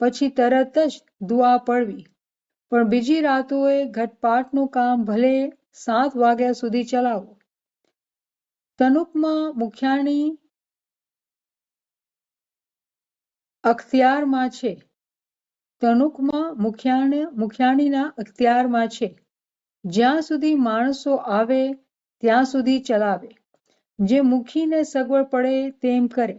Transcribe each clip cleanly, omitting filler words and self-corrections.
પછી તરત જ દુઆ પડવી. પણ બીજી રાતોએ ઘટપાટનું કામ ભલે 7 વાગ્યા સુધી ચલાવો. તનુકમાં મુખ્યાણી અખ્તિયારમાં છે. તનુકમાં મુખ્યાણીના અખ્તિયારમાં છે. જ્યાં સુધી માણસો આવે ત્યાં સુધી ચલાવે. જે મુખીને સગવડ પડે તેમ કરે.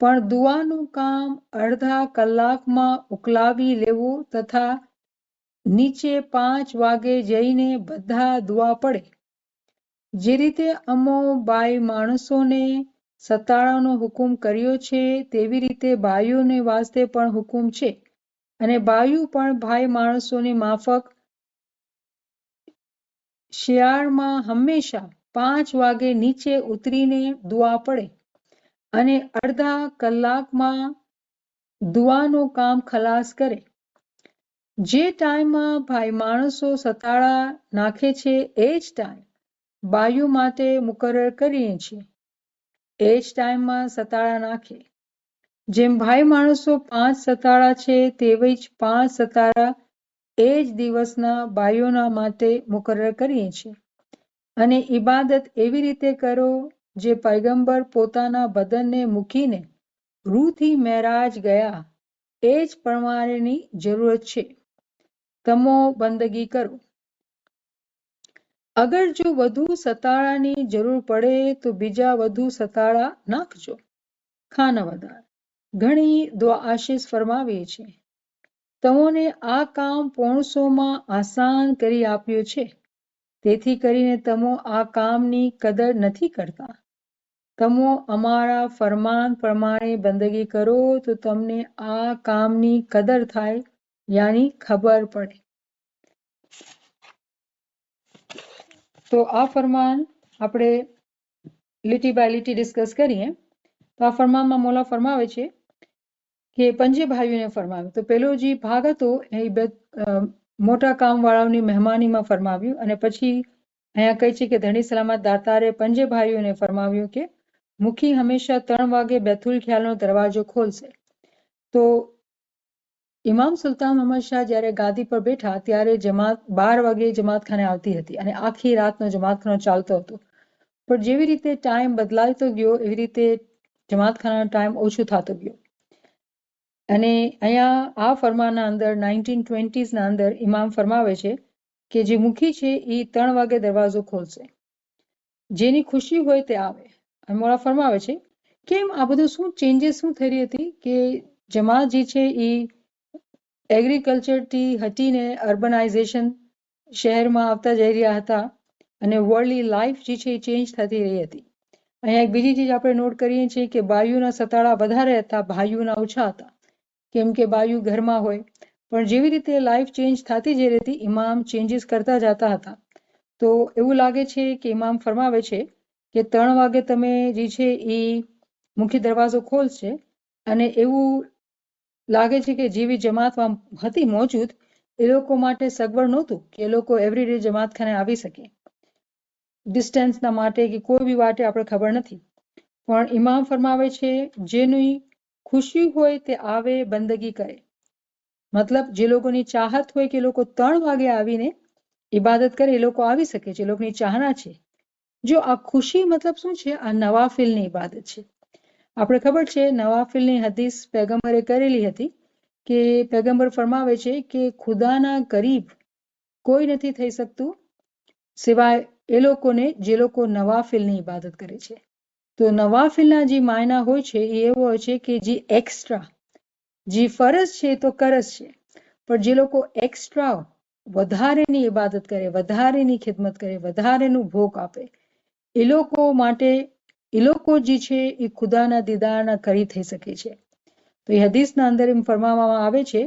પણ દુઆનું કામ અડધા કલાકમાં ઉકલાવી લેવું તથા નીચે 5 વાગે જઈને બધા દુઆ પડે. જે રીતે અમો બાઈ માણસોને સતાળાનો હુકુમ કર્યો છે તેવી રીતે બાઈઓને વાસ્તે પણ હુકુમ છે. અને બાઈઓ પણ ભાઈ માણસોની માફક શિયાળમાં હંમેશા 5 વાગે નીચે ઉતરીને દુઆ પડે અને અડધા કલાકમાં દુઆનું કામ ખલાસ કરે. જે ટાઈમમાં ભાઈ માણસો સતાળા નાખે છે એ જ ટાઈમ બાઈઓ માટે મુકરર કરીએ છીએ. એ જ ટાઈમમાં સતાળા નાખે. જેમ ભાઈ માણસો 5 સતાળા છે તેવી જ 5 સતાળા એ જ દિવસના બાઈઓના માટે મુકરર કરીએ છીએ. અને ઇબાદત એવી રીતે કરો જે પૈગંબર પોતાના બદનને મૂકીને રૂહથી મેરાજ ગયા એ જ પ્રમાણેની જરૂરત છે. તમો બંદગી કરો. અગર જો વધુ સતાળાની જરૂર પડે તો બીજા વધુ સતાળા નાખજો. ખાનાવદાર ઘણી દુઆ આશીષ ફરમાવીએ છીએ. તમોને આ કામ પોણસોમાં આસાન કરી આપ્યું છે. તેથી કરીને તમો આ કામની કદર નથી કરતા. તમો અમારા ફરમાન પ્રમાણે બંદગી કરો તો તમને આ કામની કદર થાય યાની ખબર પડે. તો આ ફરમાન આપણે લીટી બાય લીટી ડિસ્કસ કરીએ. તો આ ફરમાનમાં મોલા ફરમાવે છે કે પંજે ભાઈઓને ફરમાવ્યું. તો પેલો જે ભાગ હતો એ મોટા કામવાળાઓની મહેમાનીમાં ફરમાવ્યું અને પછી અહીંયા કહે છે કે ધણી સલામત દાતારે પંજે ભાઈઓને ફરમાવ્યું કે મુખી હંમેશા 3 વાગે બેતુલ ખ્યાલનો દરવાજો ખોલશે. તો ઇમામ સુલતાન મોહમ્મદ શાહ જ્યારે ગાદી પર બેઠા ત્યારે જમાત 12 વાગે જમાતખાને આવતી હતી અને આખી રાતનો જમાતખાનો ચાલતો હતો. પણ જેવી રીતે ટાઈમ બદલાતો ગયો એવી રીતે જમાતખાનાનો ટાઈમ ઓછો થતો ગયો. અને અહીંયા આ ફરમાનના અંદર 1920s ના અંદર ઇમામ ફરમાવે છે કે જે મુખી છે એ 3 વાગે દરવાજો ખોલશે. જેની ખુશી હોય તે આવે. અને મોલા ફરમાવે છે કેમ આ બધું શું ચેન્જીસ શું થઈ રહી હતી કે જમાત જે છે એ એગ્રીકલ્ચરથી હટીને અર્બનાઇઝેશન શહેરમાં આવતા જઈ રહ્યા હતા અને વર્લ્ડલી લાઈફ જે છે એ ચેન્જ થતી રહી હતી. અહીંયા એક બીજી ચીજ આપણે નોટ કરીએ છીએ કે બાયુના સતાળા વધારે હતા, ભાઈઓના ઓછા હતા. કેમ કે બાયુ ઘરમાં હોય. પણ જેવી રીતે લાઈફ ચેન્જ થતી જઈ રહી હતી ઇમામ ચેન્જીસ કરતા જતા હતા. તો એવું લાગે છે કે ઇમામ ફરમાવે છે કે 3 વાગે તમે જે છે એ મુખ્ય દરવાજો ખોલશે અને એવું લાગે છે કે જેવી જમાતમાં હતી મોજૂદ એ લોકો માટે સગવડ નહોતું કે એ લોકો એવરીડે જમાતખાને આવી શકે. ડિસ્ટન્સના માટે કે કોઈ બી વાટે આપણે ખબર નથી. પણ ઇમામ ફરમાવે છે જેની ખુશી હોય તે આવે બંદગી કરે. મતલબ જે લોકોની ચાહત હોય કે લોકો 3 વાગે આવીને ઇબાદત કરે એ લોકો આવી શકે છે, એ લોકોની ચાહના છે. જો આ ખુશી મતલબ શું છે? આ નવાફિલની ઇબાદત છે. આપણે ખબર છે નવાફિલની હદીસ પૈગંબરે કરેલી હતી કે પૈગંબર ફરમાવે છે કે ખુદાના કરીબ કોઈ નથી થઈ શકતું સિવાય એ લોકોને જે લોકો નવાફિલની ઇબાદત કરે છે. તો નવાફિલના જે માયના હોય છે એ એવો હોય છે કે જે એક્સ્ટ્રા, જે ફરજ છે તો કરજ છે, પણ જે લોકો એક્સ્ટ્રા વધારેની ઇબાદત કરે, વધારેની ખિદમત કરે, વધારેનું ભોગ આપે એ લોકો માટે એ લોકો જે છે એ ખુદાના દીદારના કરી થઈ શકે છે. તો એ હદીસના અંદર એમ ફરમાવવામાં આવે છે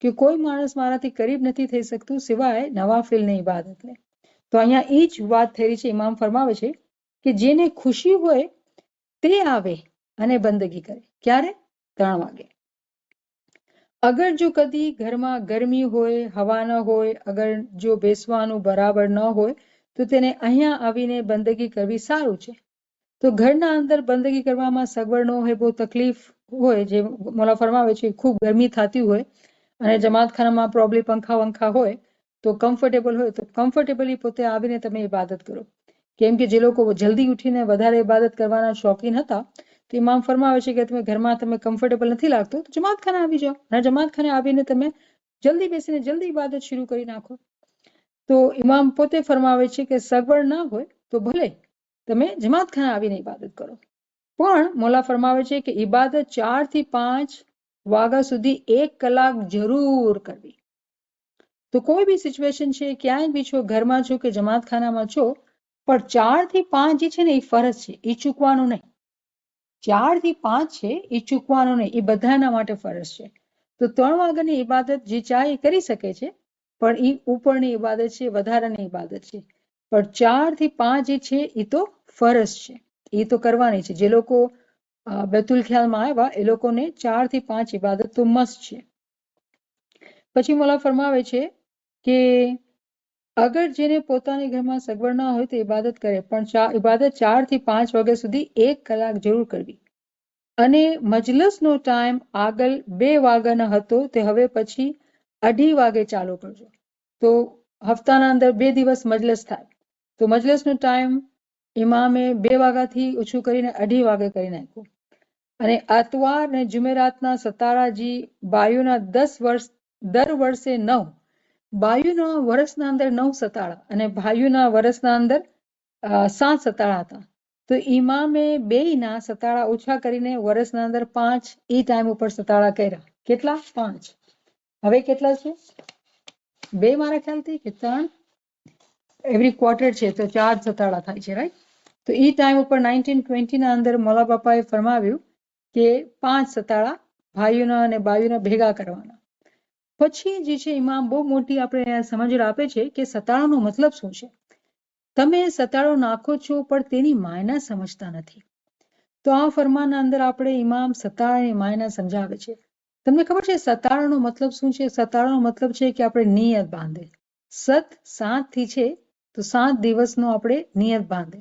કે કોઈ માણસ મારાથી કરીબ નથી થઈ શકતું સિવાય નવાફિલની ઇબાદતને. તો અહીંયા એ જ વાત થઈ રહી છે. ઇમામ ફરમાવે છે કે જેને ખુશી હોય તે આવે અને બંદગી કરે. ક્યારે? 3 વાગે. અગર જો કદી ઘરમાં ગરમી હોય, હવા ન હોય, અગર જો બેસવાનું બરાબર ન હોય તો તેને અહીંયા આવીને બંદગી કરવી સારું છે. તો ઘરના અંદર બંદગી કરવામાં સગવડ ન હોય, બહુ તકલીફ હોય, જે મોલા ફરમાવે છે ખૂબ ગરમી થતી હોય અને જમાતખાનામાં પ્રોબ્લી પંખા વંખા હોય તો કમ્ફર્ટેબલ હોય તો કમ્ફર્ટેબલી પોતે આવીને તમે ઇબાદત કરો. કેમ કે જે લોકો જલ્દી ઉઠીને વધારે ઇબાદત કરવાના શોખીન હતા તો ઇમામ ફરમાવે છે કે તમે ઘરમાં તમે કમ્ફર્ટેબલ નથી લાગતું તો જમાતખાને આવી જાઓ અને જમાતખાને આવીને તમે જલ્દી બેસીને જલ્દી ઇબાદત શરૂ કરી નાખો. તો ઇમામ પોતે ફરમાવે છે કે સગવડ ના હોય તો ભલે તમે જમાતખાને આવીને ઇબાદત કરો, પણ મોલા ફરમાવે છે કે ઇબાદત 4 થી 5 વાગ્યા સુધી 1 કલાક જરૂર કરવી. તો કોઈ બી સિચ્યુએશન છે, ક્યાંય બી છો, ઘરમાં છો કે જમાતખાનામાં છો, પણ 4 થી 5 જે છે ને એ ફરજ છે, એ ચૂકવાનું નહીં. 4 થી 5 છે એ ચૂકવાનું નહીં, એ બધાના માટે ફરજ છે. તો 3 વાગ્યાની ઇબાદત જે ચાહે એ કરી શકે છે, પણ એ ઉપરની ઇબાદત છે, વધારાની ઇબાદત છે. પણ 4 થી 5 જે છે એ તો ફરજ છે, એ તો કરવાની છે. જે લોકો બેતુલ ખ્યાલમાં આવ્યા એ લોકોને 4 થી 5 ઇબાદત તો મસ્ત છે. પછી મોલા ફરમાવે છે કે અગર જેને પોતાની ઘરમાં સગવડ ના હોય તો ઇબાદત કરે, પણ ઇબાદત 4 થી 5 વાગ્યા સુધી 1 કલાક જરૂર કરવી. અને મજલસનો ટાઈમ આગળ 2 વાગ્યાનો હતો તે હવે પછી 2:30 વાગે ચાલુ કરજો. તો હપ્તાના અંદર 2 દિવસ મજલસ થાય તો મજલસનો ટાઈમ ઇમામે 2 વાગ્યાથી ઓછું કરીને 2:30 વાગે કરી નાખ્યું. અને આતવાર અને જુમેરાતના સતારાજી બાયુના 10 વર્ષ દર વર્ષે 9, બાયુના વર્ષના અંદર 9 સતારા અને ભાઈઓના વર્ષના અંદર 7 સતારા હતા. તો ઇમામે બેયના સતારા ઓછા કરીને વર્ષના અંદર 5 એ ટાઈમ ઉપર સતારા કર્યા. કેટલા? 5. હવે કેટલા છે? 2 મારા ખ્યાલથી કે 3 એવરી ક્વાર્ટર છે તો 4 સતારા થાય છે, રાઈટ? તો એ ટાઈમ ઉપર 1920 ના અંદર મોલા બાપાએ ફરમાવ્યું કે 5 સતારા ભાઈઓના અને બાયુના ભેગા કરવાના. પછી જે છે ઇમામ બહુ મોટી આપણે સમજણ આપે છે કે સતારાનો મતલબ શું છે. તમે સતારો નાખો છો પણ તેની માયના સમજતા નથી. તો આ ફરમાનના અંદર આપણે ઇમામ સતારાની માયના સમજાવે છે. તમને ખબર છે સતારાનો મતલબ શું છે? સતારાનો મતલબ છે કે આપણે નિયત બાંધે. 7 થી છે તો 7 દિવસનો આપણે નિયત બાંધે.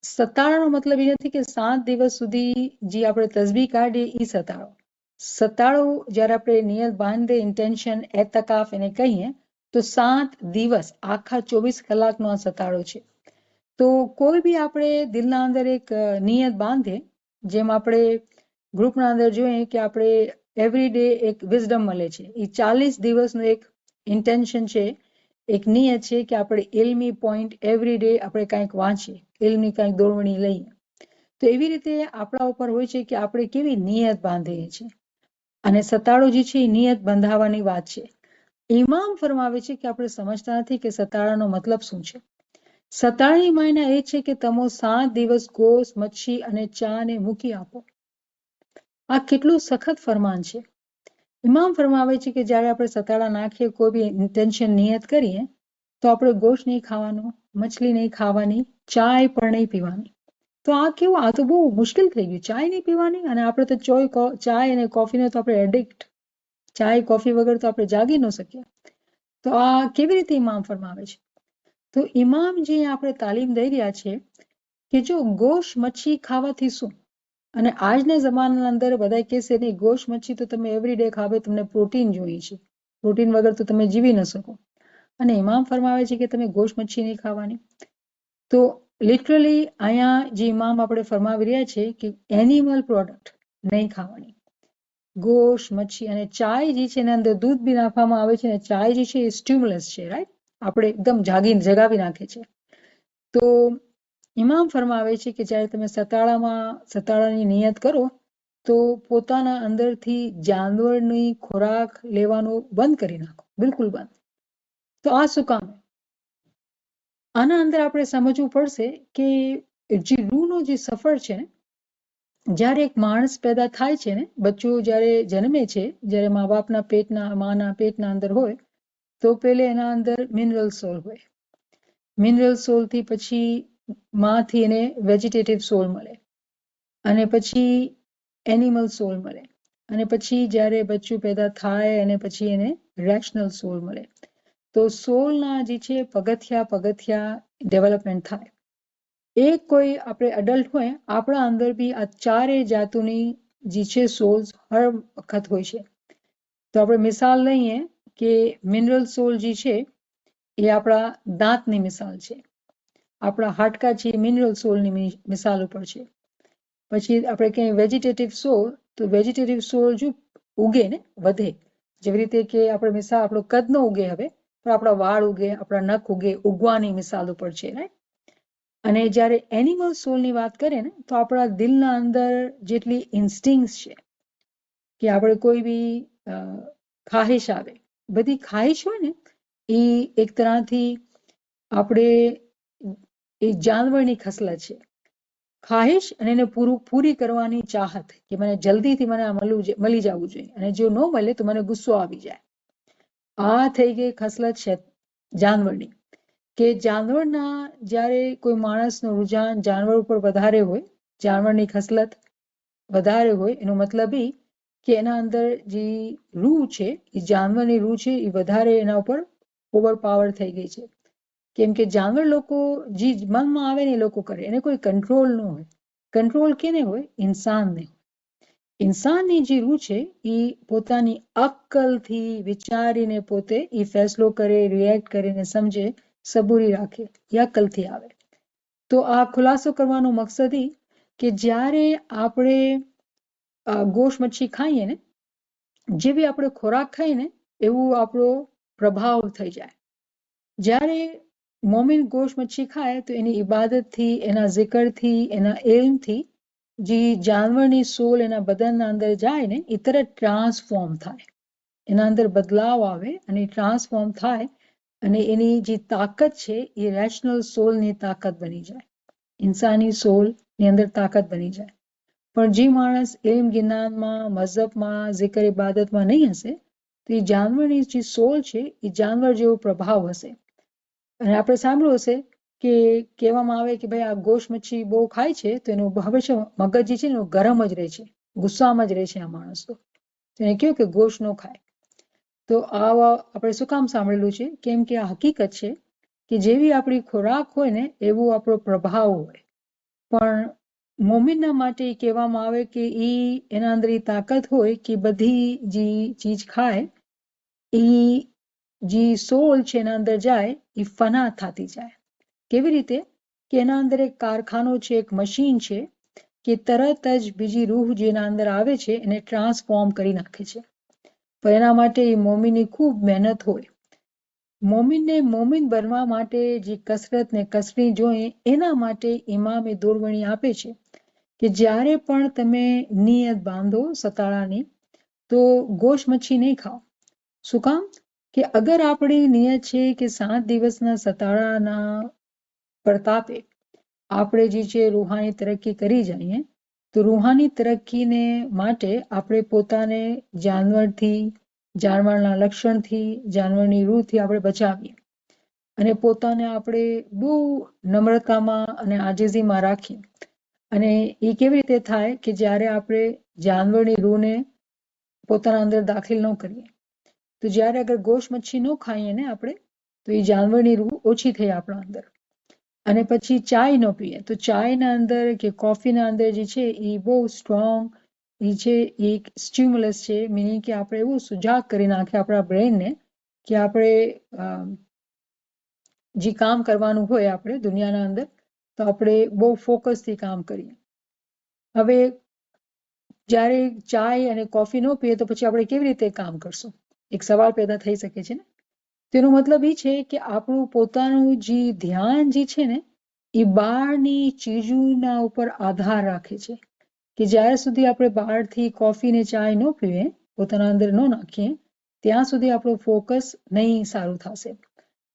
સતારાનો મતલબ એ નથી કે 7 દિવસ સુધી જે આપણે તસબીહ કાઢીએ એ સતારો. સતારો જ્યારે આપણે નિયત બાંધે, ઇન્ટેન્શન, એતકાફ એને કહીએ તો 7 દિવસ આખા 24 કલાકનો આ સતારો છે. તો કોઈ બી આપણે દિલના અંદર એક નિયત બાંધે, જેમ આપણે ગ્રુપના અંદર જોઈએ કે આપણે એવરી ડે એક વિઝડમ મળે છે, એ 40 દિવસનું એક ઇન્ટેન્શન છે, એક નિયત છે કે આપણે ઇલ્મી પોઈન્ટ એવરી ડે આપણે કંઈક વાંચીએ, ઇલ્મી કંઈક દોરવણી લઈએ. તો એવી રીતે આપણા ઉપર હોય છે કે આપણે કેવી નિયત બાંધીએ છીએ. અને સતારો જે છે એ નિયત બંધાવવાની વાત છે. ઇમામ ફરમાવે છે કે આપણે સમજતા નથી કે સતારાનો મતલબ શું છે. સતારાની માયના એ છે કે તમે 7 દિવસ ગોશ, મચ્છી અને ચા ને મૂકી આપો. આ કેટલું સખત ફરમાન છે. ઇમામ ફરમાવે છે કે જ્યારે આપણે સતારા નાખીએ, કોઈ બી ઇન્ટેન્શન નિયત કરીએ તો આપણે ગોશ નહીં ખાવાનું, મછલી નહીં ખાવાની, ચાય પણ નહીં પીવાની. તો આ કેવું, આ તો બહુ મુશ્કેલ થઈ ગયું. ચાય નહીં પીવાની અને આપણે તો ચાય અને કોફીનો તો આપણે એડિક્ટ. ચાય કોફી વગર તો આપણે જાગી ન શકીએ. તો આ કેવી રીતે ઇમામ ફરમાવે છે? તો ઇમામ જે આપણે તાલીમ દઈ રહ્યા છે કે જો ગોશ મચ્છી ખાવાથી શું, અને આજના જમાનાના અંદર બધા કહેશે નહીં ગોશ મચ્છી તો તમે એવરી ડે ખાવે, તમને પ્રોટીન જોઈએ છે, પ્રોટીન વગર તો તમે જીવી ન શકો. અને ઇમામ ફરમાવે છે કે તમે ગોશ મચ્છી નહીં ખાવાની. તો લિટરલી અહીંયા જે ઇમામ આપણે ફરમાવી રહ્યા છે કે એનિમલ પ્રોડક્ટ નહીં ખાવાની. ગોશ, મચ્છી અને ચાય જે છે એના અંદર દૂધ બી નાખવામાં આવે છે અને ચાય જે છે એ સ્ટિમ્યુલસ છે, રાઈટ? આપણે એકદમ જગાવી નાખે છે. તો ઇમામ ફરમાવે છે કે જ્યારે તમે સતારાની નિયત કરો તો પોતાના અંદરથી જાનવરની ખોરાક લેવાનું બંધ કરી નાખો, બિલકુલ બંધ. તો આ શું કામ? આના અંદર આપણે સમજવું પડશે કે જે રૂહનો જે સફર છે ને, જ્યારે એક માણસ પેદા થાય છે ને, બચ્ચું જ્યારે જન્મે છે, જ્યારે માના પેટના અંદર હોય તો પેલે એના અંદર મિનરલ સોલ હોય. મિનરલ સોલથી પછી માંથી એને વેજીટેટિવ સોલ મળે અને પછી એનિમલ સોલ મળે અને પછી જ્યારે બચ્ચું પેદા થાય અને પછી એને રેશનલ સોલ મળે. તો સોલના જે છે પગથિયા ડેવલપમેન્ટ થાય. એક કોઈ આપણે અડલ્ટ હોય, આપણા અંદર બી આ 4 જાતોની જે છે સોલ્સ હર વખત હોય છે. તો આપણે મિસાલ લઈએ કે મિનરલ સોલ જે છે એ આપણા દાંતની મિસાલ છે, આપણા હાડકા છે એ મિનરલ સોલની મિસાલ ઉપર છે. પછી આપણે કહીએ વેજીટેટિવ સોલ, તો વેજીટેટિવ સોલ જો ઉગે ને વધે, જેવી રીતે કે આપણે મિસાલ આપણો કદ ન ઉગે હવે, પણ આપણા વાળ ઉગે, આપણા નખ ઉગે, ઉગવાની મિસાલ ઉપર છે, રાઈટ. અને જ્યારે એનિમલ સોલની વાત કરીએ ને તો આપણા દિલના અંદર જેટલી ઇન્સ્ટિંક્ટ છે કે આપણે કોઈ બી ખાહિશ આવે, બધી ખાહિશ હોય ને એ એક તરહથી આપણે એ જાનવરની ખસલત છે. ખાહિશ અને એને પૂરી કરવાની ચાહત કે મને જલ્દીથી મને આ મળી જવું જોઈએ, અને જો ન મળે તો મને ગુસ્સો આવી જાય. આ થઈ ગઈ ખસલત છે જાનવરની. કે જાનવરના જ્યારે કોઈ માણસનું રુઝાન જાનવર ઉપર વધારે હોય, જાનવરની ખસલત વધારે હોય, એનો મતલબ એ કે એના અંદર જે રૂહ છે એ જાનવરની રૂહ છે એ વધારે એના ઉપર ઓવર પાવર થઈ ગઈ છે. કેમ કે જાનવર લોકો જે મનમાં આવે ને એ લોકો કરે, એને કોઈ કંટ્રોલ ન હોય. કંટ્રોલ કેને હોય? ઇન્સાનને. ઇન્સાનની જે રૂહ છે એ પોતાની અક્કલથી વિચારીને પોતે એ ફેસલો કરે, રિએક્ટ કરીને સમજે, સબૂરી રાખે, એ અક્કલથી આવે. તો આ ખુલાસો કરવાનો મકસદ એ કે જ્યારે આપણે ગોશ મચ્છી ખાઈએ ને, જે બી આપણે ખોરાક ખાઈએ ને એવું આપણો પ્રભાવ થઈ જાય. જ્યારે મોમિન ગોશ મચ્છી ખાય તો એની ઇબાદતથી, એના zikરથી, એના ઇલ્મથી જે જાનવરની સોલ એના બદનના અંદર જાય ને એ તરત ટ્રાન્સફોર્મ થાય, એના અંદર બદલાવ આવે અને ટ્રાન્સફોર્મ થાય, અને એની જે તાકાત છે એ રેશનલ સોલની તાકાત બની જાય, ઇન્સાની સોલની અંદર તાકાત બની જાય. પણ જે માણસ ઇલ્મ જ્ઞાનમાં, મઝહબમાં, zikર ઇબાદતમાં નહીં હશે તો એ જાનવરની જે સોલ છે એ જાનવર જેવો પ્રભાવ હશે. અને આપણે સાંભળ્યું હશે કે કહેવામાં આવે કે ભાઈ આ ગોશ મચ્છી બહુ ખાય છે તો એનું હંમેશા મગજ જે છે ને ગરમ જ રહે છે, ગુસ્સામાં જ રહે છે આ માણસ. તો એને કહ્યું કે ગોશ ન ખાય. તો આવા આપણે શું કામ સાંભળેલું છે? કેમ કે આ હકીકત છે કે જેવી આપણી ખોરાક હોય ને એવું આપણો પ્રભાવ હોય. પણ મોમિનના માટે કહેવામાં આવે કે એના અંદર એ તાકાત હોય કે બધી જે ચીજ ખાય એ જે સોલ છે એના અંદર જાય એ ફના થતી જાય. કેવી રીતે? કે એના અંદર એક કારખાનો છે, એક મશીન છે કે તરત જ બીજી રૂહ જેના અંદર આવે છે એને ટ્રાન્સફોર્મ કરી નાખે છે. પણ એના માટે એ મોમિનની ખૂબ મહેનત હોય. મોમિનને મોમિન બનવા માટે જે કસરત ને કસરી જોઈએ, એના માટે ઇમામ એ દોરવણી આપે છે કે જ્યારે પણ તમે નિયત બાંધો સતાળાની તો ગોશ મચ્છી નહીં ખાઓ. શું કામ? કે અગર આપણી નિયત છે કે 7 દિવસના સતાળાના પ્રતાપે આપણે જે છે રૂહાની તરક્કી કરી જઈએ, તો રૂહાની તરક્કીને માટે આપણે પોતાને જાનવરથી, જાનવરના લક્ષણથી, જાનવરની રૂહથી આપણે બચાવીએ અને પોતાને આપણે બહુ નમ્રતામાં અને આજીજીમાં રાખીએ. અને એ કેવી રીતે થાય કે જ્યારે આપણે જાનવરની રૂહને પોતાના અંદર દાખલ ન કરીએ. તો જ્યારે અગર ગોશ મચ્છી ન ખાઈએ ને આપણે તો એ જાનવરની રૂહ ઓછી થઈ આપણા અંદર. અને પછી ચાય ન પીએ તો ચાયના અંદર કે કોફીના અંદર જે છે એ બહુ સ્ટ્રોંગ એ છે, એક સ્ટિમ્યુલસ છે, મિનિંગ કે આપણે એવું સુજાગ કરી નાખે આપણા બ્રેનને કે આપણે જે કામ કરવાનું હોય આપણે દુનિયાના અંદર તો આપણે બહુ ફોકસથી કામ કરીએ. હવે જ્યારે ચાય અને કોફી ન પીએ તો પછી આપણે કેવી રીતે કામ કરશું? એક સવાલ પેદા થઈ શકે છે ને. તેનો મતલબ એ છે કે આપણું પોતાનું જે ધ્યાન જે છે ને એ બહારની ચીજોના ઉપર આધાર રાખે છે. કે જ્યાં સુધી આપણે બહારથી કોફી ને ચાય ન પીએ, પોતાના અંદર ન નાખીએ, ત્યાં સુધી આપણું ફોકસ નહીં સારું થશે.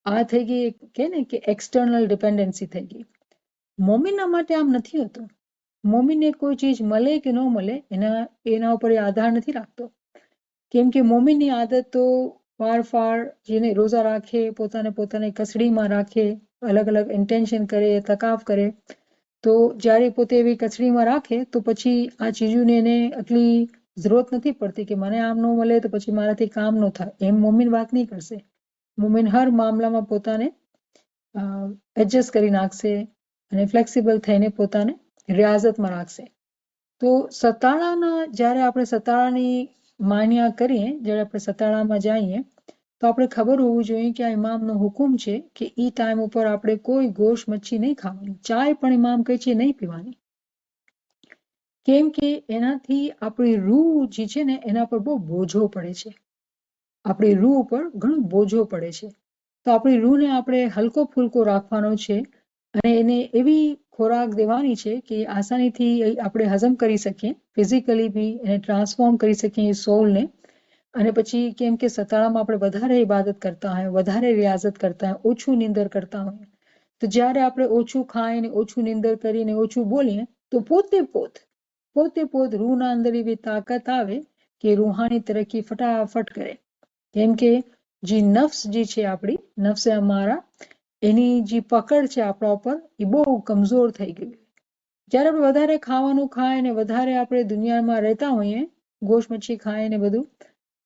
આ થઈ ગઈ કે ને કે એક્સટર્નલ ડિપેન્ડન્સી થઈ ગઈ. મોમિનના માટે આમ નથી હોતું. મોમિનને કોઈ ચીજ મળે કે ન મળે એના ઉપર એ આધાર નથી રાખતો. કેમ કે મોમિનની આદત તો ફાર જેને રોજા રાખે, પોતાને કસડીમાં રાખે, અલગ અલગ ઇન્ટેન્શન કરે, તકાફ કરે, તો જ્યારે પોતે એવી કચડીમાં રાખે તો પછી આ ચીજોને એને આટલી જરૂરત નથી પડતી કે મને આમ ન મળે તો પછી મારાથી કામ ન થાય, એમ મોમિન વાત નહીં કરશે. મોમિન હર મામલામાં પોતાને એડજસ્ટ કરી નાખશે અને ફ્લેક્સિબલ થઈને પોતાને રિયાઝતમાં રાખશે. તો સતાળાના જ્યારે આપણે સતાળાની માન્યા કરીએ, જ્યારે આપણે સતાળામાં જઈએ તો આપણે ખબર હોવું જોઈએ કે આ ઇમામનો હુકુમ છે કે એ ટાઈમ ઉપર આપણે કોઈ ગોશ મચ્છી નહીં ખાવાની, ચાય પણ ઇમામ કહે છે નહીં પીવાની. કેમ કે એનાથી આપણી રૂહ જે છે ને એના પર બહુ બોજો પડે છે, આપણી રૂહ ઉપર ઘણો બોજો પડે છે. તો આપણી રૂહને આપણે હલકો ફૂલકો રાખવાનો છે અને એને એવી ખોરાક દેવાની છે કે આસાનીથી આપણે હજમ કરી શકીએ, ફિઝિકલી બી એને ટ્રાન્સફોર્મ કરી શકીએ સોલને. અને પછી કેમ કે સતાળામાં આપણે વધારે ઇબાદત કરતા હોય, વધારે રિયાઝત કરતા હોય, ઓછું નિંદર કરતા હોય, તો જ્યારે આપણે ઓછું ખાઈને ઓછું નિંદર કરીને ઓછું બોલીએ તો પોતે પોત રૂહના અંદર એવી તાકાત આવે કે રૂહાની તરક્કી ફટાફટ કરે. કેમ કે જે નફ્સ જે છે આપણી નફ્સે અમારા, એની જે પકડ છે આપણા ઉપર એ બહુ કમજોર થઈ ગઈ. જ્યારે આપણે વધારે ખાવાનું ખાય ને વધારે આપણે દુનિયામાં રહેતા હોઈએ, ગોશ મચ્છી ખાય ને બધું,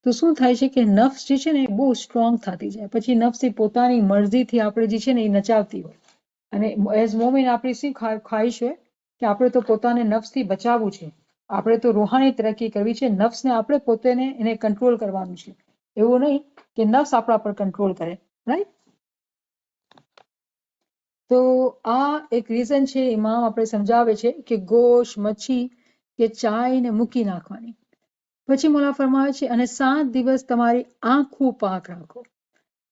તો શું થાય છે કે નફ્સ જે છે ને એ બહુ સ્ટ્રોંગ થતી જાય. પછી નફ્સ એ પોતાની મરજીથી આપણે જે છે ને એ નચાવતી હોય. અને એઝ મોમેન્ટ આપણી શું ખ્વાહિશ હોય કે આપણે તો પોતાને નફ્સથી બચાવવું છે, આપણે તો રૂહાની તરક્કી કરવી છે, નફ્સને આપણે પોતેને એને કંટ્રોલ કરવાનું છે. એવું નહીં કે નફ્સ આપણા પર કંટ્રોલ કરે, રાઈટ? તો આ એક રીઝન છે, ઇમામ આપણે સમજાવે છે કે ગોશ મચ્છી કે ચાય ને મૂકી નાખવાની. પછી મોલા ફરમાવે છે અને 7 દિવસ તમારી આંખો પાક રાખો.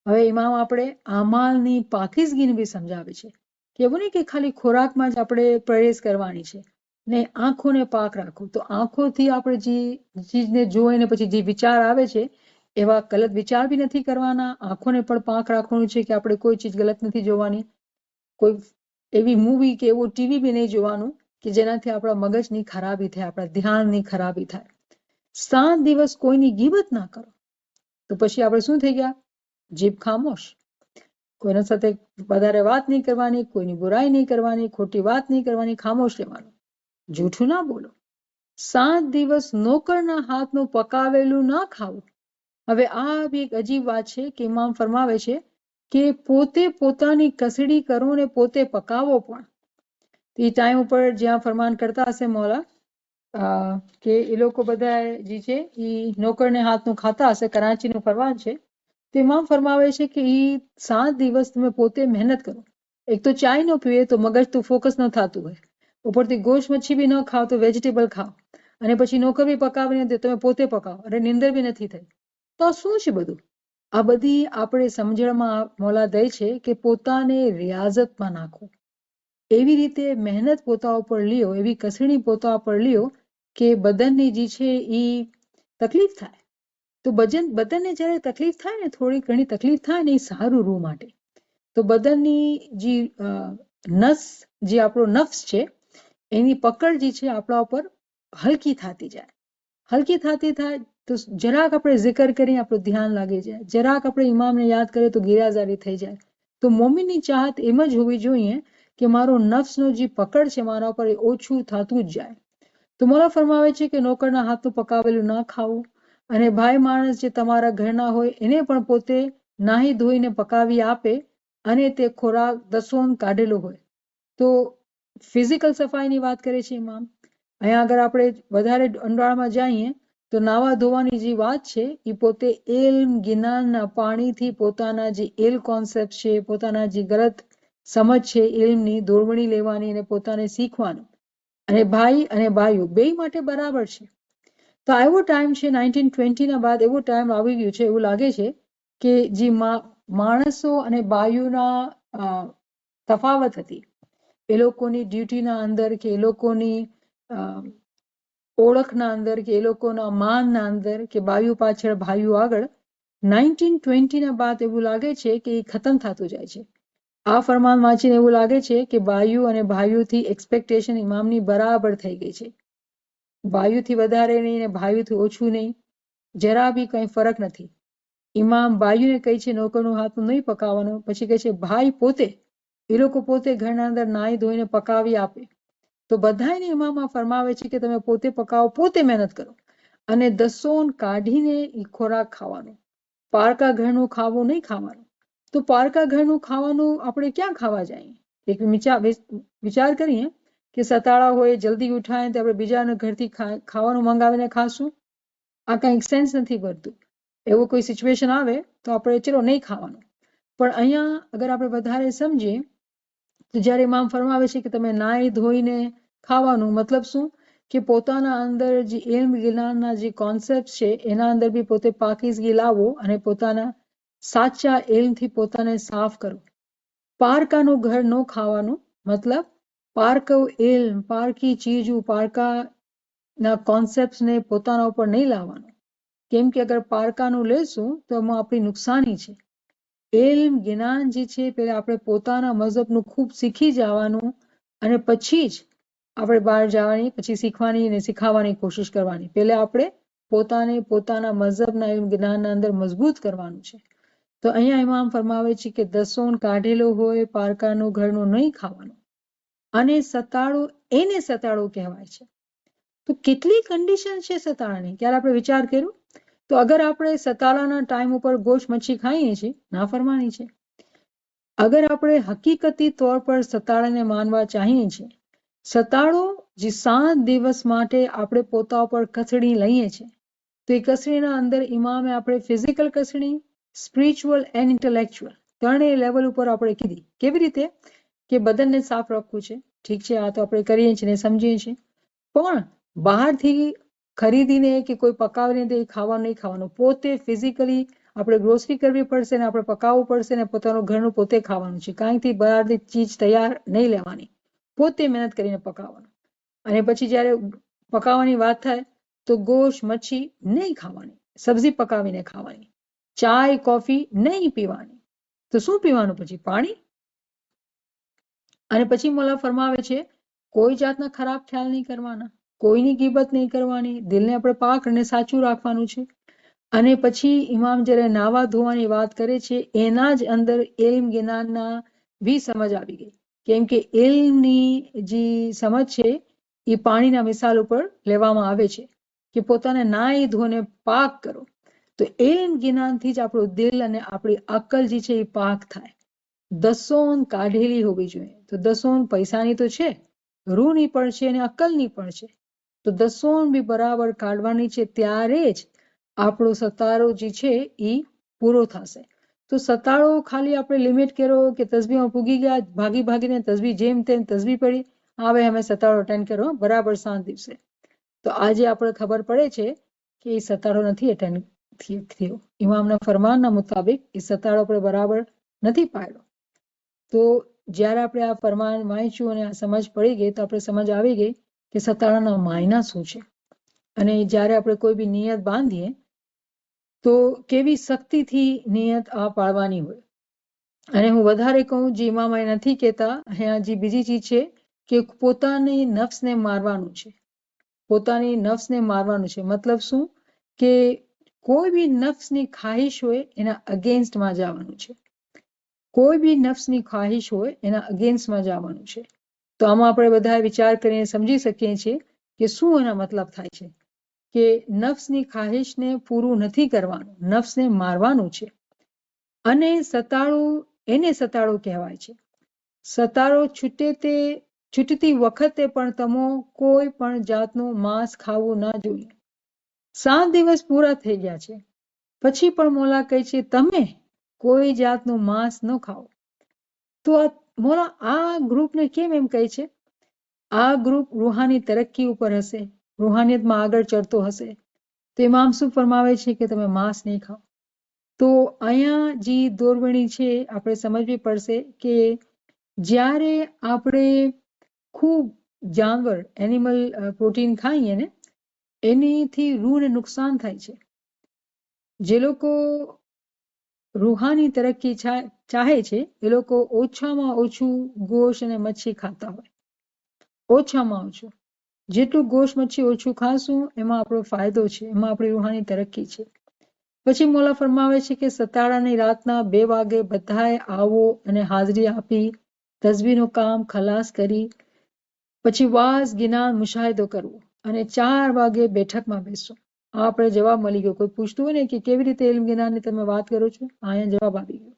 હવે ઇમામ આપણે આમાલની પાકીઝગીને બી સમજાવે છે કે એવું નહીં કે ખાલી ખોરાકમાં જ આપણે પ્રવેશ કરવાની છે, ને આંખોને પાક રાખો. તો આંખોથી આપણે જે ચીજને જોઈને પછી જે વિચાર આવે છે એવા ગલત વિચાર બી નથી કરવાના. આંખોને પણ પાક રાખવાનું છે કે આપણે કોઈ ચીજ ગલત નથી જોવાની, કોઈ એવી મૂવી કે એવું ટીવી બી નહીં જોવાનું કે જેનાથી આપણા મગજની ખરાબી થાય, આપણા ધ્યાનની ખરાબી થાય. 7 દિવસ કોઈની ગીબત ના કરો. તો પછી આપણે શું થઈ ગયા? જીભ ખામોશ, કોઈના સાથે વધારે વાત નહીં કરવાની, કોઈની બુરાઈ નહીં કરવાની, ખોટી વાત નહીં કરવાની, ખામોશ રહેવાનું, જૂઠું ના બોલો. 7 દિવસ નોકરના હાથનું પકાવેલું ના ખાવું. હવે આ બી એક અજીબ વાત છે કે ઇમામ ફરમાવે છે કે પોતે પોતાની કસડી કરો ને પોતે પકાવો પણ. એ ટાઈમ ઉપર જ્યાં ફરમાન કરતા હશે મોલા કે એ લોકો બધા જે છે એ નોકરને હાથનું ખાતા હશે, કરાચીનું ફરમાન છે. તો ઇમામ ફરમાવે છે કે એ 7 દિવસ તમે પોતે મહેનત કરો. એક તો ચાય ન પીવે તો મગજ તો ફોકસ ન થતું હોય, ઉપરથી ગોશ મચ્છી બી ન ખાઓ તો વેજીટેબલ ખાઓ, અને પછી નોકર બી પકાવીને દે તમે પોતે પકાવો, અરે નિંદર બી નથી થઈ. તો આ શું છે બધું? આ બધી આપણે સમજણમાં મોલા દે છે કે પોતાને રિયાઝતમાં નાખો, એવી રીતે મહેનત પોતા ઉપર લ્યો, એવી કસણી પોતા ઉપર લ્યો કે બદનની જે છે એ તકલીફ થાય. તો બદનને જ્યારે તકલીફ થાય ને, થોડી ઘણી તકલીફ થાય ને, એ સારું રૂહ માટે. તો બદનની જે નસ, જે આપણો નફ્સ છે, એની પકડ જે છે આપણા ઉપર હલકી થતી જાય. હલકી થતી થાય તો જરાક આપણે zikr કરીએ આપણું ધ્યાન લાગી જાય, જરાક આપણે ઇમામને યાદ કરીએ તો ગિરાઝારી થઈ જાય. તો મોમીનની ચાહત એમ જ હોવી જોઈએ કે મારો નફ્સનો જે પકડ છે મારા ઉપર એ ઓછું થતું જ જાય. તો મોલા ફરમાવે છે કે નોકરના હાથનું પકાવેલું ના ખાવું, અને ભાઈ માણસ જે તમારા ઘરના હોય એને પણ પોતે નાહી ધોઈને પકાવી આપે અને તે ખોરાક દસોન કાઢેલો હોય. તો ફિઝિકલ સફાઈની વાત કરે છે ઇમામ. અહીંયા આગળ આપણે વધારે ઊંડાણમાં જઈએ તો નાવા ધોવાની જે વાત છે એ પોતે ઇલ્મ જ્ઞાનના પાણીથી પોતાના જે ઇલ કોન્સેપ્ટ છે, પોતાના જે ગલત સમજ છે ઇલ્મની દોરવણી લેવાની અને પોતાને શીખવાનું. અને ભાઈ અને ભાઈઓ બે માટે બરાબર છે. તો એવો ટાઈમ છે 1920ના બાદ, એવો ટાઈમ આવી ગયો છે એવું લાગે છે કે જે માણસો અને ભાઈઓના તફાવત હતી, એ લોકોની ડ્યુટીના અંદર કે એ લોકોની ઓળખના અંદર કે એ લોકોના માનના અંદર કે બાયુ પાછળ ભાઈઓ આગળ, 1920ના બાદ એવું લાગે છે કે એ ખતમ થતું જાય છે. આ ફરમાન વાંચીને એવું લાગે છે કે બાયુ અને ભાઈઓથી એક્સપેક્ટેશન ઇમામની બરાબર થઈ ગઈ છે. ભાઈઓથી વધારે નહીં ને ભાઈઓથી ઓછું નહીં, જરા બી કંઈ ફરક નથી. ઇમામ ભાઈઓને કહે છે નોકરનું હાથનું નહીં પકાવવાનું, પછી કહે છે ભાઈ પોતે, એ લોકો પોતે ઘરના અંદર નાહી ધોઈને પકાવી આપે. તો બધાને ઇમામમાં ફરમાવે છે કે તમે પોતે પકાવો, પોતે મહેનત કરો, અને દસોન કાઢીને એ ખોરાક ખાવાનો. પારકા ઘરનું ખાવું નહીં ખાવાનું. તો પારકા ઘરનું ખાવાનું આપણે ક્યાં ખાવા જઈએ? એક વિચાર કરીએ કે સતાળા હોય જલ્દી ઉઠાય તો આપણે બીજાના ઘરથી ખાવાનું મંગાવીને ખાશું? આ કંઈક સેન્સ નથી પડતું. એવું કોઈ સિચ્યુએશન આવે તો આપણે ચલો નહીં ખાવાનું. પણ અહીંયા અગર આપણે વધારે સમજીએ તો જ્યારે ઇમામ ફરમાવે છે કે તમે નાહી ધોઈને ખાવાનું, મતલબ શું કે પોતાના અંદર જે ઇલ્મ જ્ઞાનના જે કોન્સેપ્ટ છે એના અંદર બી પોતે પાકીઝગી લાવો અને પોતાના સાચા ઇલ્મથી પોતાને સાફ કરો. પારકાનું ઘર ન ખાવાનું, મતલબ પારકો ઇલ્મ, પારકી ચીજું, પારકાના કોન્સેપ્ટને પોતાના ઉપર નહીં લાવવાનું. કેમ કે અગર પારકાનું લેશું તો એમાં આપણી નુકસાની છે. ઇલ્મ જ્ઞાન જે છે પહેલા આપણે પોતાના મઝહબનું ખૂબ શીખી જવાનું અને પછી જ આપણે બહાર જવાની, પછી શીખવાની અને શીખાવાની કોશિશ કરવાની. પહેલા આપણે પોતાને પોતાના મઝહબના ઇલ્મ જ્ઞાનના અંદર મજબૂત કરવાનું છે. તો અહીંયા ઇમામ ફરમાવે છે કે દસોન કાઢેલો હોય પારકાનું ઘરનું નહીં ખાવાનું. અને સતાળો, એને સતાળો કહેવાય છે. તો કેટલી કન્ડિશન છે સતાળાની, ક્યારે આપણે વિચાર કર્યો? તો અગર આપણે સતાળાના ટાઈમ ઉપર ગોશ મચ્છી ખાઈએ છીએ, ના ફરમાની છે. અગર આપણે હકીકતી તौर પર સતાળાને માનવા ચાહીએ છીએ, સતાળો જે 7 દિવસ માટે આપણે પોતા ઉપર કસડી લઈએ છીએ, તો એ કસડીના અંદર ઇમામે આપણે ફિઝિકલ કસડી, સ્પિરિચ્યુઅલ એન્ડ ઇન્ટેલેક્ચ્યુઅલ ત્રણેય લેવલ ઉપર આપણે કીધી. કેવી રીતે? કે બદનને સાફ રાખવું છે, ઠીક છે, આ તો આપણે કરીએ છીએ ને સમજીએ છીએ. પણ બહારથી ખરીદીને કે કોઈ પકાવીને તે ખાવાનું નહીં ખાવાનું. પોતે ફિઝિકલી આપણે ગ્રોસરી કરવી પડશે ને આપણે પકાવવું પડશે ને પોતાનું ઘરનું પોતે ખાવાનું છે. કાંઈથી બહારથી ચીજ તૈયાર નહીં લેવાની, પોતે મહેનત કરીને પકાવવાનું. અને પછી જ્યારે પકાવવાની વાત થાય તો ગોશ મચ્છી નહીં ખાવાની, સબ્જી પકાવીને ખાવાની, ચાય કોફી નહીં પીવાની. તો શું પીવાનું? પછી પાણી. અને પછી મોલા ફરમાવે છે કોઈ જાતના ખરાબ ખ્યાલ નહીં કરવાના, કોઈની ગીબત નહીં કરવાની, દિલને આપણે પાક અને સાચું રાખવાનું છે. અને પછી ઇમામ જ્યારે નાવા ધોવાની વાત કરે છે એના જ અંદર ઇલ્મ જ્ઞાનના બી સમજ આવી ગઈ. કેમ કે ઇલ્મની જે સમજ છે એ પાણીના મિસાલ ઉપર લેવામાં આવે છે કે પોતાને નાહી ધોને પાક કરો. તો ઇલ્મ જ્ઞાનથી જ આપણું દિલ અને આપણી અક્કલ જે છે એ પાક થાય. દસોન કાઢેલી હોવી જોઈએ. તો દસોન પૈસાની તો છે, રૂની પણ છે અને અક્કલની પણ છે. તો દસોન બી બરાબર કાઢવાની છે, ત્યારે જ આપણો સતારો જે છે એ પૂરો થશે. તો સતારો ખાલી આપણે લિમિટ કર્યો કે તસબીમાં પૂગી ગયા, ભાગી ભાગીને તસબી જેમ તેમ તસબી પડી, હવે અમે સતારો અટેન્ડ કરો બરાબર 7 દિવસે. તો આજે આપણે ખબર પડે છે કે એ સતારો નથી અટેન્ડ થયો. ઇમામના ફરમાનના મુતાબિક એ સતારો આપણે બરાબર નથી પાડ્યો. તો જ્યારે આપણે આ ફરમાન વાંચ્યું અને આ સમજ પડી ગઈ તો આપણે સમજ આવી ગઈ કે સતારાના માયના શું છે. અને જ્યારે આપણે કોઈ બી નિયત બાંધીએ તો કેવી શક્તિથી નિયત આ પાળવાની હોય. અને હું વધારે કહું, જે ઇમામ અહીં નથી કહેતા, અહીંયા જે બીજી ચીજ છે કે પોતાની નફ્સને મારવાનું છે. પોતાની નફ્સને મારવાનું છે મતલબ શું કે કોઈ બી નફ્સની ખ્વાહિશ હોય એના અગેન્સ્ટમાં જવાનું છે. કોઈ બી નફ્સની ખ્વાહિશ હોય એના અગેન્સ્ટમાં જવાનું છે. તો આમાં આપણે બધા વિચાર કરીને સમજી શકીએ છીએ કે શું એના મતલબ થાય છે કે નફ્સની ખ્વાહિશને પૂરું નથી કરવાનું, નફ્સને મારવાનું છે. અને સતાળો, એને સતાળો કહેવાય છે. સતાળો છૂટતી વખતે પણ તમે કોઈ પણ જાતનું માંસ ખાવું ના જોઈએ. 7 દિવસ પૂરા થઈ ગયા છે પછી પણ મોલા કહે છે તમે કોઈ જાતનું માંસ ન ખાઓ. તો મોલા આ ગ્રુપને કેમ એમ કહે છે? આ ગ્રુપ રૂહાની તરક્કી ઉપર હશે, રૂહાનિયતમાં આગળ ચડતો હશે. તો ઇમામ શું ફરમાવે છે કે તમે માંસ નહીં ખાઓ. તો અહીંયા જે દોરવણી છે આપણે સમજવી પડશે કે જ્યારે આપણે ખૂબ જાનવર એનિમલ પ્રોટીન ખાઈએ ને એનીથી રૂહને નુકસાન થાય છે. જે લોકો રૂહાની તરક્કી ચાહે છે એ લોકો ઓછામાં ઓછું ગોશ અને મચ્છી ખાતા હોય, ઓછામાં ઓછું. જેટલું ગોશ મચ્છી ઓછું ખાશું એમાં આપણો ફાયદો છે, એમાં આપણી રૂહાની તરક્કી છે. પછી મોલા ફરમાવે છે કે સતાળાની રાતના 2 વાગે બધાએ આવો અને હાજરી આપી તસબીહનું કામ ખલાસ કરી પછી વાઝ જ્ઞાન મુશાહિદો કરવો અને 4 વાગે બેઠકમાં બેસવું. આ આપણે જવાબ મળી ગયો. કોઈ પૂછતું હોય ને કે કેવી રીતે ઇલ્મ જ્ઞાનની તમે વાત કરો છો, અહીંયા જવાબ આવી ગયો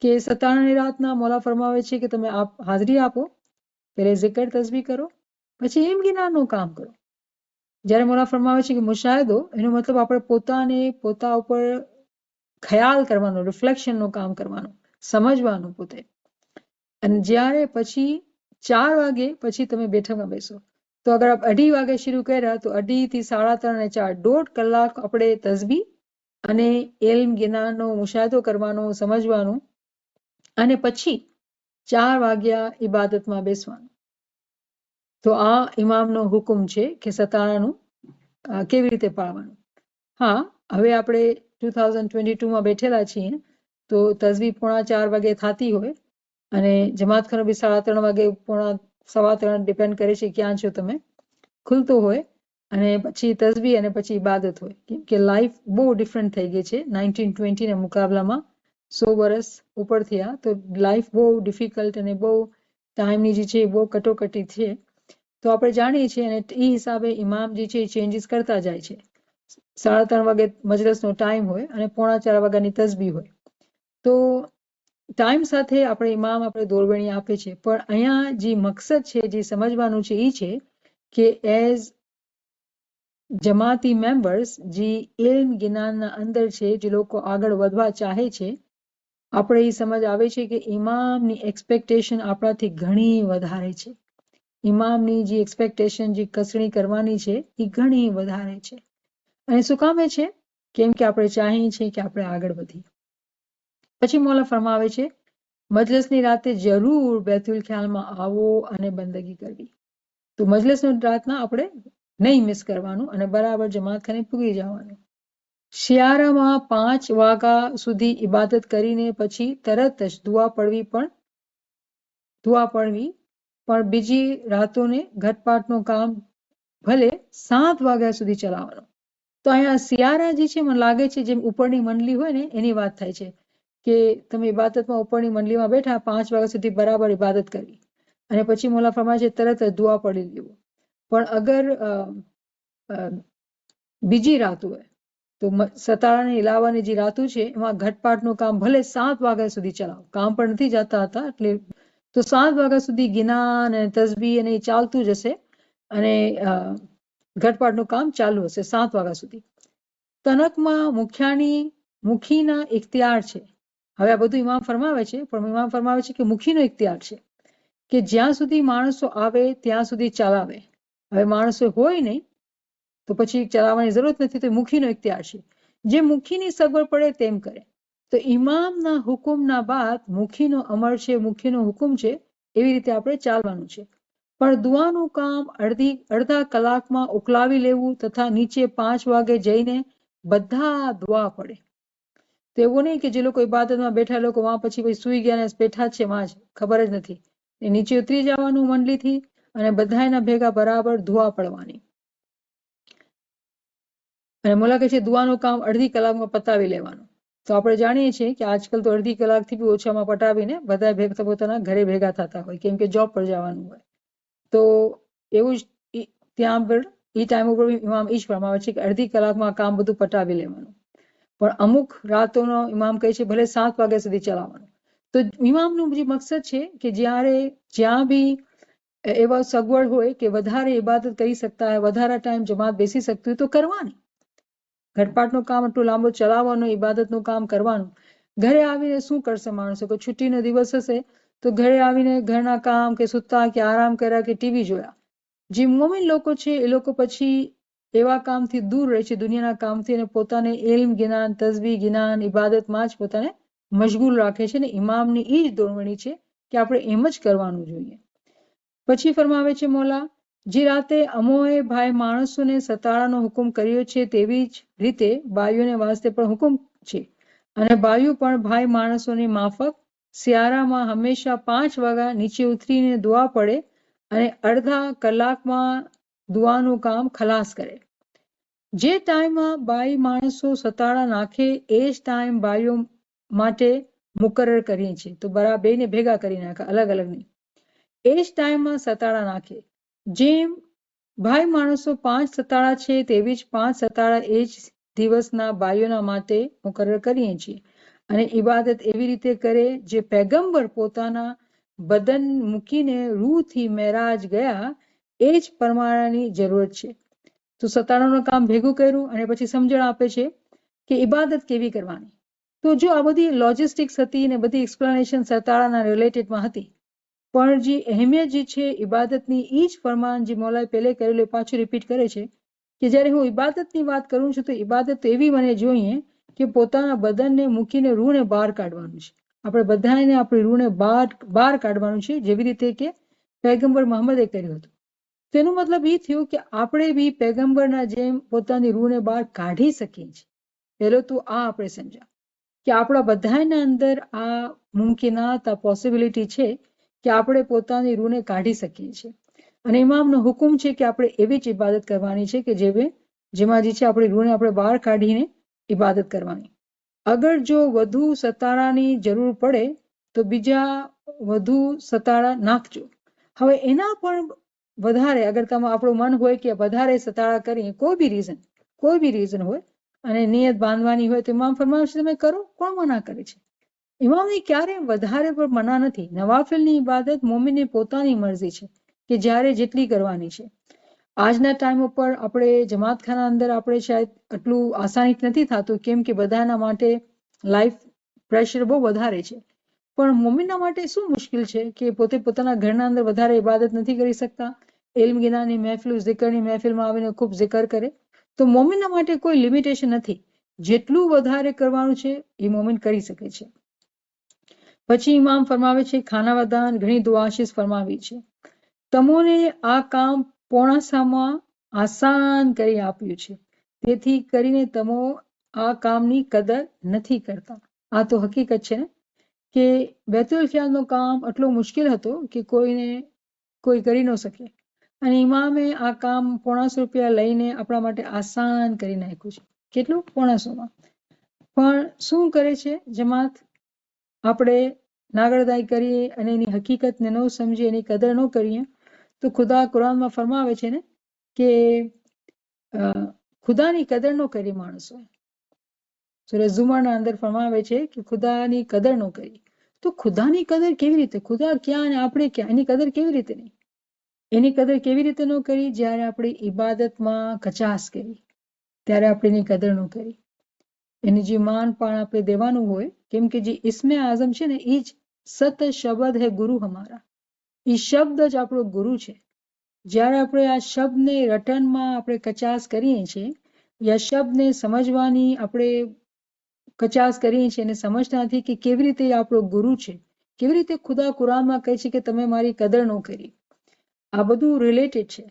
કે સતાળાની રાતના મોલા ફરમાવે છે કે તમે હાજરી આપો પહેલે ઝિકર તસ્બી કરો, પછી ઇલ્મ જ્ઞાનનું કામ કરો. જ્યારે મોલા ફરમાવે છે કે મુશાયદો, એનો મતલબ આપણે પોતા ઉપર ખ્યાલ કરવાનો, રિફ્લેક્શનનું કામ કરવાનું, સમજવાનું પોતે. અને જ્યારે પછી 4 વાગે પછી તમે બેઠકમાં બેસો, તો અગર આપ 2:30 વાગે શરૂ કર્યા તો 2:30 થી 3:30 અને 4 1.5 કલાક આપણે તસ્બી અને ઇલ્મ જ્ઞાનનો મુશાયદો કરવાનો, સમજવાનું, અને પછી 4 વાગ્યા ઇબાદતમાં બેસવાનું. તો આ ઇમામનો હુકમ છે કે સતારાનું કેવી રીતે પાળવાનું. હા, હવે આપણે 2022માં બેઠેલા છીએ, તો તસ્બી 3:45 વાગે થતી હોય અને જમાતખાનો બી 3:30 વાગે 3:15 ડિપેન્ડ કરે છે ક્યાં છો તમે, ખુલતો હોય, અને પછી તસ્બી અને પછી ઇબાદત હોય. કેમ કે લાઈફ બહુ ડિફરન્ટ થઈ ગઈ છે 1920 ના મુકાબલામાં. 100 વર્ષ ઉપર થયા, તો લાઈફ બહુ ડિફિકલ્ટ અને બહુ ટાઈમની જે છે બહુ કટોકટી છે. તો આપણે જાણીએ છીએ, અને એ હિસાબે ઇમામ જે છે એ ચેન્જીસ કરતા જાય છે. 3:30 વાગે મજલસનો ટાઈમ હોય અને 3:45 વાગ્યાની તસ્બી હોય. તો ટાઈમ સાથે આપણે ઇમામ આપણે દોરવણી આપે છે, પણ અહીંયા જે મકસદ છે, જે સમજવાનું છે, એ છે કે એઝ જમાતી મેમ્બર્સ જે ઇલ્મ જ્ઞાનના અંદર છે, જે લોકો આગળ વધવા ચાહે છે, આપણે એ સમજ આવે છે કે ઇમામની એક્સપેક્ટેશન આપણાથી ઘણી વધારે છે. ઇમામની જે એક્સપેક્ટેશન, જે કસણી કરવાની છે, એ ઘણી વધારે છે. અને શું કામે છે? કેમ કે આપણે ચાહીએ છીએ કે આપણે આગળ વધીએ. પછી મૌલા ફરમાવે છે, મજલિસની રાતે જરૂર બેતુલ ખ્યાલમાં આવો અને બંદગી કરવી. તો મજલિસની રાતના આપણે નહીં મિસ કરવાનું અને બરાબર જમાતખાને પૂગી જવાનું. શિયાળામાં 5 વાગ્યા સુધી ઇબાદત કરીને પછી તરત જ દુઆ પડવી, પણ બીજી રાતોને ઘટપાટનું કામ ભલે 7 વાગ્યા સુધી ચલાવવાનું. તો અહીંયા શિયાળા જે છે, મને લાગે છે જેમ ઉપરની મંડલી હોય ને એની વાત થાય છે કે તમે ઇબાદતમાં ઉપરની મંડલીમાં બેઠા 5 વાગ્યા સુધી બરાબર ઇબાદત કરવી, અને પછી મોલા ફરમાય છે તરત જ દુઆ પડી લેવું. પણ અગર બીજી રાત હોય તો સતારાની ઇલાવાની જે રાતું છે એમાં ઘટપાટનું કામ ભલે 7 વાગ્યા સુધી ચલાવો, કામ પણ નથી જતા હતા, એટલે તો 7 વાગ્યા સુધી જ્ઞાન અને તસ્બી અને એ ચાલતું જ હશે, અને ઘટપાટનું કામ ચાલુ હશે 7 વાગ્યા સુધી. તનકમાં મુખીના ઇખ્તિયાર છે. હવે આ બધું ઇમામ ફરમાવે છે, પણ ઇમામ ફરમાવે છે કે મુખીનો ઇખ્તિયાર છે કે જ્યાં સુધી માણસો આવે ત્યાં સુધી ચલાવે. હવે માણસો હોય નહીં તો પછી ચલાવવાની જરૂરત નથી, તો મુખીનો ઇખ્તિયાર છે. જે મુખીની સગવડ પડે તેમ કરે. તો ઇમામના હુકુમના બાદ મુખીનો અમર છે, મુખીનો હુકમ છે, એવી રીતે આપણે ચાલવાનું છે. પણ દુઆનું કામ અડધા કલાકમાં ઉકલાવી લેવું તથા નીચે 5 વાગે જઈને બધા દુઆ પડે. તો એવું નહીં કે જે લોકો ઇબાદતમાં બેઠા લોકો વાં પછી સૂઈ ગયા ને બેઠા છે, વાં જ ખબર જ નથી. એ નીચે ઉતરી જવાનું મંડલીથી અને બધા એના ભેગા બરાબર દુઆ પડવાની. અને મોલા કહે છે દુઆનું કામ અડધી કલાકમાં પતાવી લેવાનું. તો આપણે જાણીએ છીએ કે આજકાલ તો અડધી કલાકથી બી ઓછામાં પટાવીને બધા ભેગા પોતાના ઘરે ભેગા થતા હોય, કેમ કે જોબ પર જવાનું હોય. તો એવું જ ત્યાં આગળ એ ટાઈમ ઉપર ઇમામ ઈ જ ફરમાવે છે કે અડધી કલાકમાં કામ બધું પટાવી લેવાનું. પણ અમુક રાતોનો ઇમામ કહે છે ભલે 7 વાગ્યા સુધી ચલાવવાનું. તો ઇમામનું જે મકસદ છે કે જ્યાં બી એવા સગવડ હોય કે વધારે ઇબાદત કરી શકતા હોય, વધારે ટાઈમ જમાત બેસી શકતું હોય તો કરવાની. ઘટપાટનું કામ એટલું લાંબુ ચલાવવાનું, ઇબાદતનું કામ કરવાનું. ઘરે આવીને શું કરશે માણસો? કે છુટ્ટીનો દિવસ હશે તો ઘરે આવીને ઘરના કામ કે સુતા કે આરામ કર્યા કે ટીવી જોયા. જે મોમિન લોકો છે એ લોકો પછી એવા કામથી દૂર રહે છે, દુનિયાના કામથી, અને પોતાને ઇલ્મ જ્ઞાન, તસ્બી જ્ઞાન, ઇબાદતમાં જ પોતાને મશગુલ રાખે છે. ને ઇમામની એ જ દોરવણી છે કે આપણે એમ જ કરવાનું જોઈએ. પછી ફરમાવે છે મોલા, જે રાતે અમોએ ભાઈ માણસોને સતારાનો હુકમ કર્યો છે તેવી જ રીતે બાઈઓને વાસ્તે પણ હુકમ છે, અને બાઈઓ પણ ભાઈ માણસોની માફક શિયાળામાં હંમેશા 5 વાગ્યા નીચે ઉતરીને દુઆ પડે અને અડધા કલાકમાં દુઆનું કામ ખલાસ કરે. જે ટાઈમમાં બાઈ માણસો સતારા નાખે એ જ ટાઈમ બાઈઓ માટે મુકરર કરીએ છીએ. તો બરાબર બેને ભેગા કરી નાખે, અલગ અલગ નહીં. એ જ ટાઈમમાં સતારા નાખે. જેમ ભાઈ માણસો 5 સતારા છે તેવી જ 5 સતારા એ જ દિવસના બાઈઓના માટે મુકરર કરીએ છીએ. અને ઇબાદત એવી રીતે કરે જે પૈગંબર પોતાના બદન મૂકીને રૂહથી મહેરાજ ગયા, એ જ પરમાણાની જરૂરત છે. તો સતારાનું કામ ભેગું કર્યું અને પછી સમજણ આપે છે કે ઇબાદત કેવી કરવાની. તો જો આ બધી લોજિસ્ટિક્સ હતી ને બધી એક્સપ્લેનેશન સતારાના રિલેટેડમાં હતી, પણ જે અહેમિયત જે છે ઇબાદતની, એ જ ફરમાન જે મૌલાએ પહેલે કરેલું એ પાછું રિપીટ કરે છે કે જ્યારે હું ઇબાદતની વાત કરું છું તો ઇબાદત એવી મને જોઈએ કે પોતાના બદનને મૂકીને રૂહને બહાર કાઢવાનું છે. આપણે બધાને આપણી રૂહને બહાર કાઢવાનું છે, જેવી રીતે કે પૈગંબર મોહમ્મદે કર્યું હતું. તેનો મતલબ એ થયો કે આપણે બી પૈગંબરના જેમ પોતાની રૂહને બહાર કાઢી શકીએ છીએ. પહેલો તો આ આપણે સમજા કે આપણા બધાના અંદર આ મુમકિનાત, આ પોસિબિલિટી છે કે આપણે પોતાની રૂહને કાઢી શકીએ છીએ. અને ઇમામનો હુકમ છે કે આપણે એવી જ ઇબાદત કરવાની છે કે જેમાં જે છે આપણી રૂહને આપણે બહાર કાઢીને ઇબાદત કરવાની. અગર જો વધુ સતારાની જરૂર પડે તો બીજા વધુ સતારા નાખજો. હવે એના પણ વધારે અગર આપણું મન હોય કે વધારે સતારા કરીએ, કોઈ બી રીઝન હોય અને નિયત બાંધવાની હોય તો ઇમામ ફરમાવે છે તમે કરો, કોણ મના કરે છે? ઇમામની ક્યારે વધારે પર મના નથી. નવાફિલની ઇબાદત મોમીનની પોતાની મરજી છે કે જ્યારે જેટલી કરવાની છે. આજના ટાઈમ ઉપર આપણે જમાતખાના અંદર આપણે શાયદ આટલું આસાનીથી નથી થતું, કેમ કે બધાના માટે લાઈફ પ્રેશર બહુ વધારે છે. પણ મોમીનના માટે શું મુશ્કેલ છે કે પોતે પોતાના ઘરના અંદર વધારે ઇબાદત નથી કરી શકતા, ઇલ્મ ગિનાની મહેફિલ, ઝિકરની મહેફિલમાં આવીને ખૂબ ઝિકર કરે. તો મોમીનના માટે કોઈ લિમિટેશન નથી. જેટલું વધારે કરવાનું છે એ મોમીન કરી શકે છે. પછી ઇમામ ફરમાવે છે ખાનાવદાન ઘણી દુઆશીસ ફરમાવી છે. તમોને આ કામ પોણાસામાં આસાન કરી આપ્યું છે, તેથી કરીને તમો આ કામની કદર નથી કરતા. આ તો હકીકત છે ને કે બેતુલ ખ્યાલનું કામ આટલું મુશ્કેલ હતો કે કોઈ કરી ન શકે, અને ઇમામે આ કામ 500 રૂપિયા લઈને આપણા માટે આસાન કરી નાખ્યું છે. કેટલું? 500માં. પણ શું કરે છે જમાત? આપણે નાગરદાઈ કરીએ અને એની હકીકતને ન સમજીએ, એની કદર ન કરીએ તો ખુદા કુરાનમાં ફરમાવે છે ને કે ખુદાની કદર ન કરી માણસોએ. સૂરહ ઝુમરના અંદર ફરમાવે છે કે ખુદાની કદર ન કરી. તો ખુદાની કદર કેવી રીતે? ખુદા ક્યાં અને આપણે ક્યાં? એની કદર કેવી રીતે નહીં? એની કદર કેવી રીતે ન કરી? જ્યારે આપણે ઇબાદતમાં કચાસ કરી ત્યારે આપણે એની કદર ન કરી. એની જે માન પાણ આપણે દેવાનું હોય, કેમ કે જે ઇસ્મે આઝમ છે ને એ જ સત શબ્દ હે ગુરુ હમારા. એ શબ્દ જ આપણો ગુરુ છે. જ્યારે આપણે આ શબ્દને રટનમાં આપણે કચાસ કરીએ છીએ, યા શબ્દને સમજવાની આપણે કચાસ કરીએ છીએ અને સમજતા નથી કે કેવી રીતે આપણો ગુરુ છે, કેવી રીતે ખુદા કુરાનમાં કહે છે કે તમે મારી કદર ન કરી. આ બધું રિલેટેડ છે.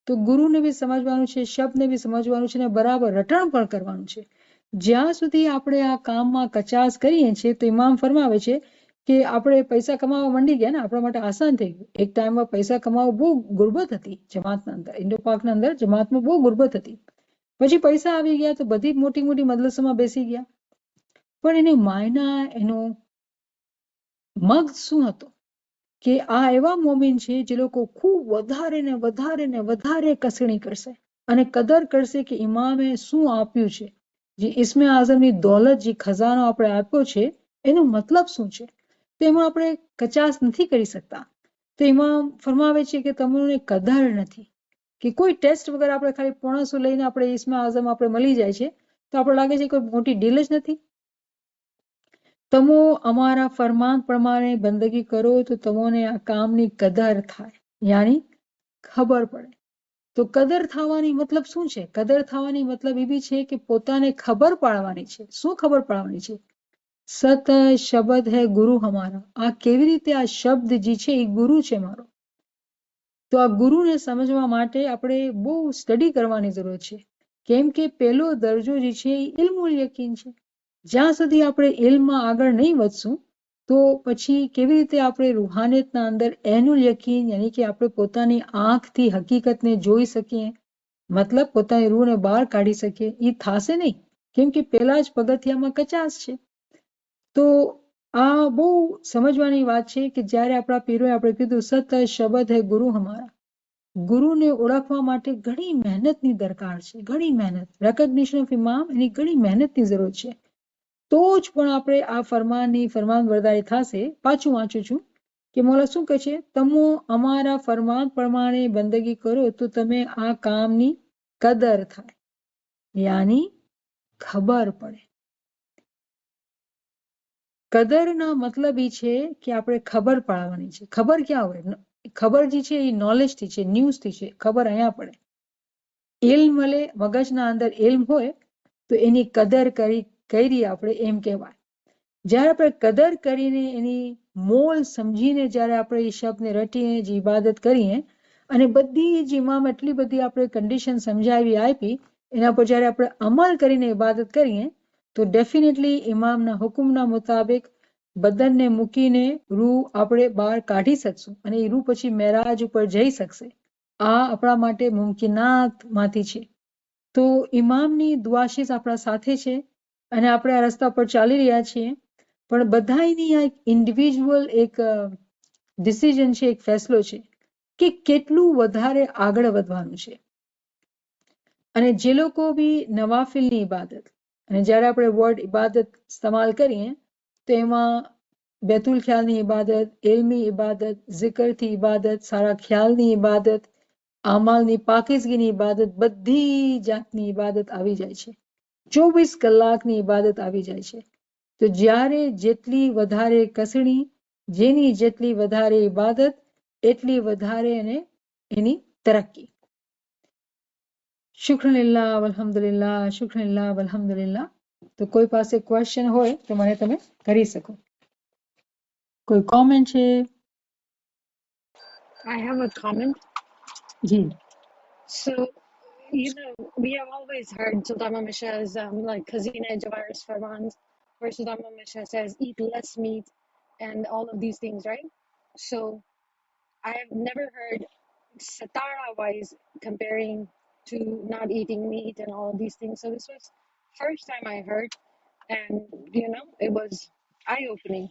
તો ગુરુને બી સમજવાનું છે, શબ્દને બી સમજવાનું છે અને બરાબર રટણ પણ કરવાનું છે. જ્યાં સુધી આપણે આ કામમાં કચાસ કરીએ છીએ તો ઇમામ ફરમાવે છે કે આપણે પૈસા કમાવા માંડી ગયા ને, આપણા માટે આસાન થઈ ગયું. એક ટાઈમમાં પૈસા કમાવા બહુ ગુરબત હતી જમાતના અંદર, ઇન્ડો પાકના અંદર જમાતમાં બહુ ગુરબત હતી. પછી પૈસા આવી ગયા તો બધી મોટી મોટી મદરસામાં બેસી ગયા. પણ એની માયના, એનો મગજ શું હતો કે આ એવા મોમીન છે જે લોકો ખૂબ વધારે ને વધારે ને વધારે કસણી કરશે અને કદર કરશે કે ઇમામે શું આપ્યું છે, જે ઇસ્મે આઝમની દોલત, જે ખજાનો આપણે આપ્યો છે, એનો મતલબ શું છે. તો એમાં આપણે કચાસ નથી કરી શકતા. તો ઇમામ ફરમાવે છે કે તમને કદર નથી, કે કોઈ ટેસ્ટ વગર આપણે ખાલી 500 લઈને આપણે ઇસ્મે આઝમ આપણે મળી જાય છે તો આપણે લાગે છે કોઈ મોટી ડીલ જ નથી. તમો અમારા ફરમાન પ્રમાણે બંદગી કરો તો તમોને આ કામની કદર થાય, યાની ખબર પડે. તો કદર થવાની મતલબ શું છે? કદર થવાની મતલબ એ બી છે કે પોતાને ખબર પાડવાની છે. શું ખબર પાડવાની છે? સત શબ્દ હે ગુરુ હમારા. આ કેવી રીતે આ શબ્દ જે છે એ ગુરુ છે મારો. તો આ ગુરુને સમજવા માટે આપણે બહુ સ્ટડી કરવાની જરૂર છે, કેમ કે પહેલો દરજ્જો જે છે એ ઇલ્મુલ યકીન છે. જ્યાં સુધી આપણે ઇલ્મમાં આગળ નહીં વધશું તો પછી કેવી રીતે આપણે રૂહાનિયતના અંદર એનુલ યકીન, યાની કે આપણે પોતાની આંખથી હકીકતને જોઈ શકીએ, મતલબ પોતાની રૂહને બહાર કાઢી શકીએ, એ થશે નહીં, કેમ કે પહેલા જ પગથિયામાં કચાસ છે. તો આ બહુ સમજવાની વાત છે કે જ્યારે આપણા પીરોએ આપણે કીધું સત શબ્દ હે ગુરુ હમારા. ગુરુને ઓળખવા માટે ઘણી મહેનતની દરકાર છે, ઘણી મહેનત. રેકોગ્નિશન ઓફ ઇમામ, એની ઘણી મહેનતની જરૂર છે. તો જ પણ આપણે આ ફરમાનબરદારી થશે. પાછું વાંચું છું કે મોલા શું કહે છે, તમે અમારા ફરમાન પ્રમાણે બંદગી કરો તો તમે આ કામની કદર થાય, યાની ખબર પડે. કદરના મતલબ એ છે કે આપણે ખબર પાડવાની છે. ખબર ક્યાં હોય? ખબર જે છે એ નોલેજથી છે, ન્યૂઝથી છે. ખબર અહીંયા પડે. ઇલ્મ મળે, મગજના અંદર ઇલ્મ હોય તો એની કદર કરી આપણે એમ કહેવાય. જ્યારે આપણે કદર કરીને એની મોલ સમજીને જ્યારે આપણે એ શબ્દને રટીને જે ઇબાદત કરીએ અને બધી જ ઇમામ એટલી બધી આપણે કન્ડિશન સમજાવી આપી, એના પર જ્યારે આપણે અમલ કરીને ઇબાદત કરીએ તો ડેફિનેટલી ઇમામના હુકમના મુતાબિક બદનને મૂકીને રૂહ આપણે બહાર કાઢી શકશું અને એ રૂહ પછી મેરાજ ઉપર જઈ શકશે. આ આપણા માટે મુમકિનાતમાંથી છે. તો ઇમામની દુઆશીસ આપણા સાથે છે અને આપણે આ રસ્તા પર ચાલી રહ્યા છીએ. પણ બધાની આ એક ઇન્ડિવિજ્યુઅલ એક ડિસિઝન છે, એક ફેસલો છે કે કેટલું વધારે આગળ વધવાનું છે. અને જે લોકો બી નવાફિલની ઇબાદત, અને જ્યારે આપણે વર્ડ ઇબાદત ઇસ્તેમાલ કરીએ તો એમાં બેતુલ ખ્યાલની ઇબાદત, ઇલ્મી ઇબાદત, zikરથી ઇબાદત, સારા ખ્યાલની ઇબાદત, અમાલની પાકીઝગીની ઇબાદત, બધી જાતની ઇબાદત આવી જાય છે. 24 કલાકની ઇબાદત આવી જાય છે. તો જ્યારે જેટલી વધારે કસણી, જેની જેટલી વધારે ઇબાદત, એટલી વધારે એની તરક્કી. શુક્રલિલ્લાહ અલ્હમ્દુલિલ્લાહ, શુક્રલિલ્લાહ અલ્હમ્દુલિલ્લાહ. તો કોઈ પાસે ક્વેશ્ચન હોય તો મને તમે કરી શકો. કોઈ કોમેન્ટ છે? I have a comment. જી. So, we have always heard Sultan Muhammad Shah's like Khazina Jawaris Farmans, where Sultan Muhammad Shah says, eat less meat and all of these things, right? So, I have never heard Satara wise comparing to not eating meat and all of these things. So, this was first time I heard, and it was eye opening.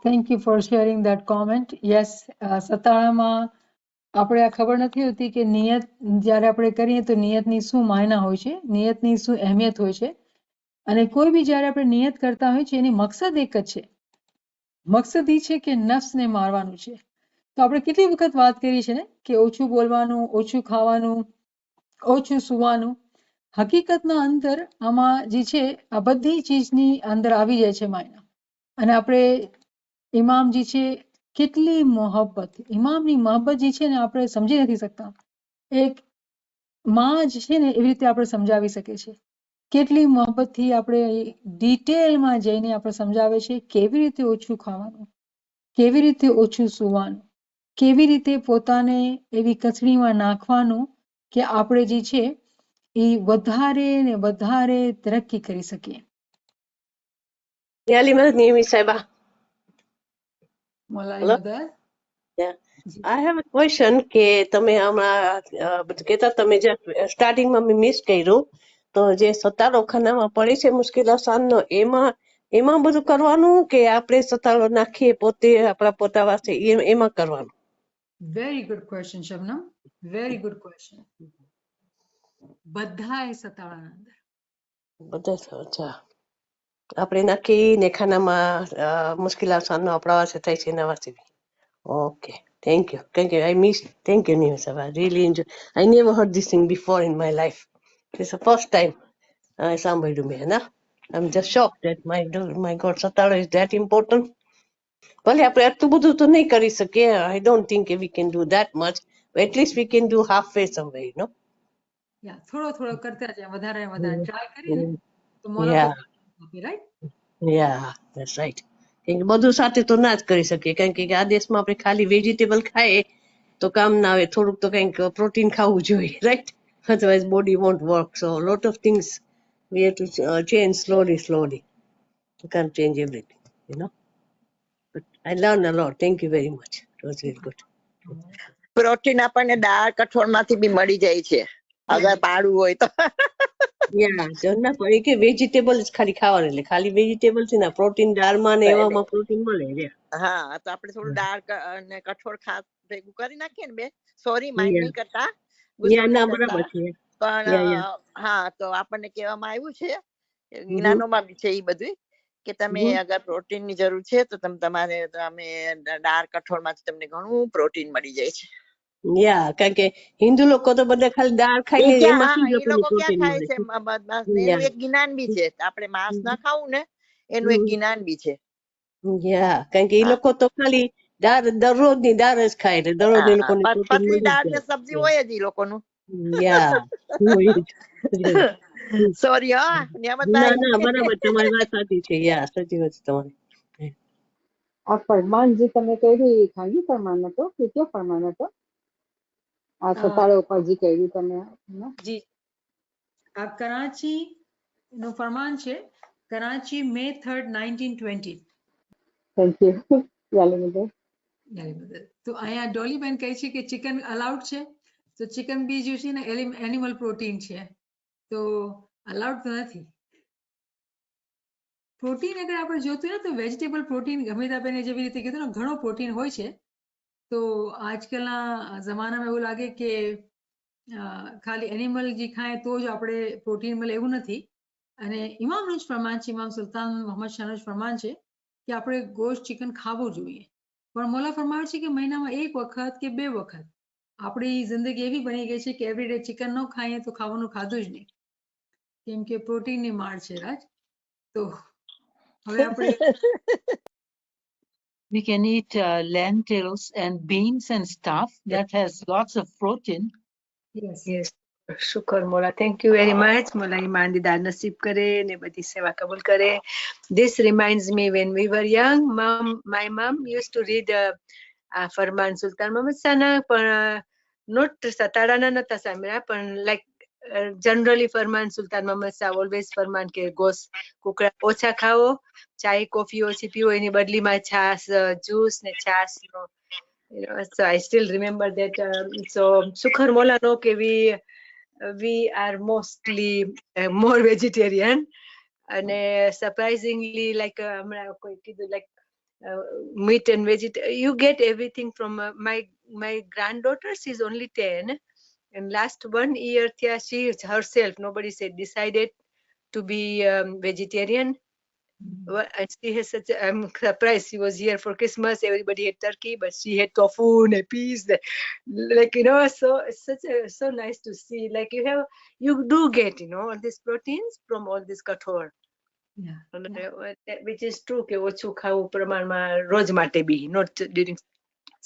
Thank you for sharing that comment. Yes, સતારામાં આપણે આ ખબર નથી હોતી કે નિયત જ્યારે આપણે કરીએ તો નિયતની શું માયના હોય છે, નિયતની શું અહેમિયત હોય છે. અને કોઈ બી જ્યારે આપણે નિયત કરતા હોય છે એની મકસદ એક જ છે. મકસદ એ છે કે નફ્સને મારવાનું છે. તો આપણે કેટલી વખત વાત કરી છે ને કે ઓછું બોલવાનું, ઓછું ખાવાનું, ઓછું સુવાનું. હકીકતના અંદર આમાં જે છે આ બધી ચીજની અંદર આવી જાય છે માયના. અને આપણે ઇમામજી છે કેટલી મોહબ્બત, ઇમામની મોહબ્બત જે છે ને આપણે સમજી નથી શકતા. એક માં જ છે ને એવી રીતે આપણે સમજાવી શકીએ છીએ. કેટલી મોહબ્બતથી આપણે ડિટેલમાં જઈને આપણે સમજાવે છે કેવી રીતે ઓછું ખાવાનું, કેવી રીતે ઓછું સુવાનું, કેવી રીતે પોતાને એવી કચડીમાં નાખવાનું કે આપણે જે છે એ વધારે ને વધારે તરક્કી કરી શકીએ. Nimi Saiba. મોલાની Hello? મદદ. Yeah. I have a question કે તમે હમણાં કહેતા તમે જે સ્ટાર્ટિંગમાં મેં મિસ કર્યું તો જે સતારો ખાનામાં પડે છે મુશ્કેલ આસાનનો એમાં બધું કરવાનું કે આપણે સતારો નાખીએ પોતે આપણા પોતા વાસ્તે એમાં કરવાનું? Very good question Shabnam, very good question. બધાએ સતાળાના અંદર બધા અચ્છા આપણે નાખીને ખાનામાં મુશ્કેલ આસાનનો આપણા વાસ્તે થાય છે એના વાસ્તે. Okay, thank you. I missed. Thank you, Nima. I really enjoy. I never heard this thing before in my life. It's the first time somebody do me, na? I'm just shocked that my God, Satara is that important. Well, આપણે આટલું બધું તો નહીં કરી શકીએ. I don't think we can do that much. But at least we can do halfway somewhere, you know? થોડો થોડો કરતા જાય, વધારે વધારે ટ્રાય કરીએ ને તો મોલા Yeah, right. yeah, that's right. કેમ કે બધું સાથે તો ના જ કરી શકીએ કારણ કે આ દેશમાં આપણે ખાલી વેજીટેબલ ખાઈએ તો કામ ના આવે, થોડુંક તો કંઈક પ્રોટીન ખાવું જોઈએ, right? Otherwise body won't work. So a lot of things we have to change slowly. You can't change everything, you know. But I learned a lot. Thank you very much. It was really good. Protein આપણને દાળ કઠોળમાંથી બી મળી જાય છે અગર પાડું હોય તો. Yeah, તો ના પણ કે વેજીટેબલ જ ખાલી ખાવાનું એટલે ખાલી વેજીટેબલ છે ને પ્રોટીન દાળમાં ને એવામાં પ્રોટીન મળે છે. હા તો આપણે થોડું દાળ અને કઠોળ ભેગું કરી નાખીએ ને બેન. સોરી માઇન્ડ નહીં કરતા, ગુસ્સો ના નહીં બરાબર કરતા. છે. પણ Yeah. હા તો આપણને કહેવામાં આવ્યું છે જ્ઞાનોમાં બી છે એ બધું કે તમે અગર પ્રોટીનની જરૂર છે તો તમે દાળ કઠોળમાંથી તમને ઘણું પ્રોટીન મળી જાય છે. યા કારણ કે હિન્દુ લોકો તો બધા ખાલી દાળ એ ખાઈને ક્યાં એમાંથી જ એ લોકોને લોકો ક્યાં પ્રોટીન ખાય મળે છે છે. એનું યા એક જ્ઞાન બી છે. આપણે માંસ ના ખાવું ને એનું એક જ્ઞાન બી છે. યા કારણ કે એ હા લોકો તો ખાલી દરરોજની દાળ જ ખાય એટલે દરરોજ એ લોકોને પ્રોટીન પતલી મળી દાળ જ ને સબ્જી હોય જ ઈ લોકોનું. જાય. યા સોરી હા ના નિયામતભાઈ. બરાબર તમારી વાત સાચી છે. યા સાચી વાત છે તમારી. આ ફરમાન જે તમે કહ્યું એ ખાનગી ફરમાન હતો કે ક્યાં ફરમાન હતો? આ સતારા ઉપર જે કહ્યું તમે જી આ કરાચી નું ફરમાન છે, Karachi May 3rd 1920. Thank you યાલિનીબેન. તો અહીંયા ડોલીબેન કહે છે કે ચિકન અલાઉડ છે, તો ચિકન બી જે છે ને એનિમલ પ્રોટીન છે, તો અલાઉડ તો નથી. પ્રોટીન અગર આપણે જોતું હોય તો વેજીટેબલ પ્રોટીન ગમે તે આપણે જેવી રીતે કીધું ને ઘણો પ્રોટીન હોય છે. તો આજકાલના જમાનામાં એવું લાગે કે ખાલી એનિમલ જે ખાય તો જ આપણે પ્રોટીન મળે એવું નથી. અને ઇમામનું જ ફરમાન છે, ઇમામ સુલતાન મોહમ્મદ શાહનું જ ફરમાન છે કે આપણે ગોશ્ત ચિકન ખાવું જોઈએ. પણ મોલા ફરમાન છે કે મહિનામાં એક વખત કે 2 વખત. આપણી જિંદગી એવી બની ગઈ છે કે એવરીડે ચિકન ન ખાઈએ તો ખાવાનું ખાધું જ નહીં, કેમ કે પ્રોટીનની માર છે રાજ. તો હવે આપણે We can eat lentils and beans and stuff that has lots of protein. Yes. Shukar મોલા. Thank you very much. મોલા ઈમાન દીદાર નસીબ કરે ને બધી સેવા કબૂલ કરે. This reminds me when we were young, my mom used to read ફરમાન સુલતાન મોહમ્મદ શાહના, પણ not સતારાના નતા સાંભળ્યા, પણ like generally ફરમાન સુલતાન મોહમ્મદ શાહ always ફરમાન કે કુકડા ઓછા ખાઓ, ચાય કોફી ઓછી પીવો, એની બદલીમાં છાસ, જ્યુસ ને છાસ. So I still remember that. So Sukhar Mola know ke we are mostly more vegetarian, and surprisingly like like meat and you get everything from my granddaughter. She's only 10, and last 1 year she herself, nobody said, decided to be vegetarian. Well, and she has such I'm surprised. She was here for Christmas. Everybody had turkey, but she had tofu and peas. Like, so it's so nice to see. Like you do get, all these proteins from all this kathor. Which is true કે ઓછું ખાવું પ્રમાણમાં રોજ માટે બી, not during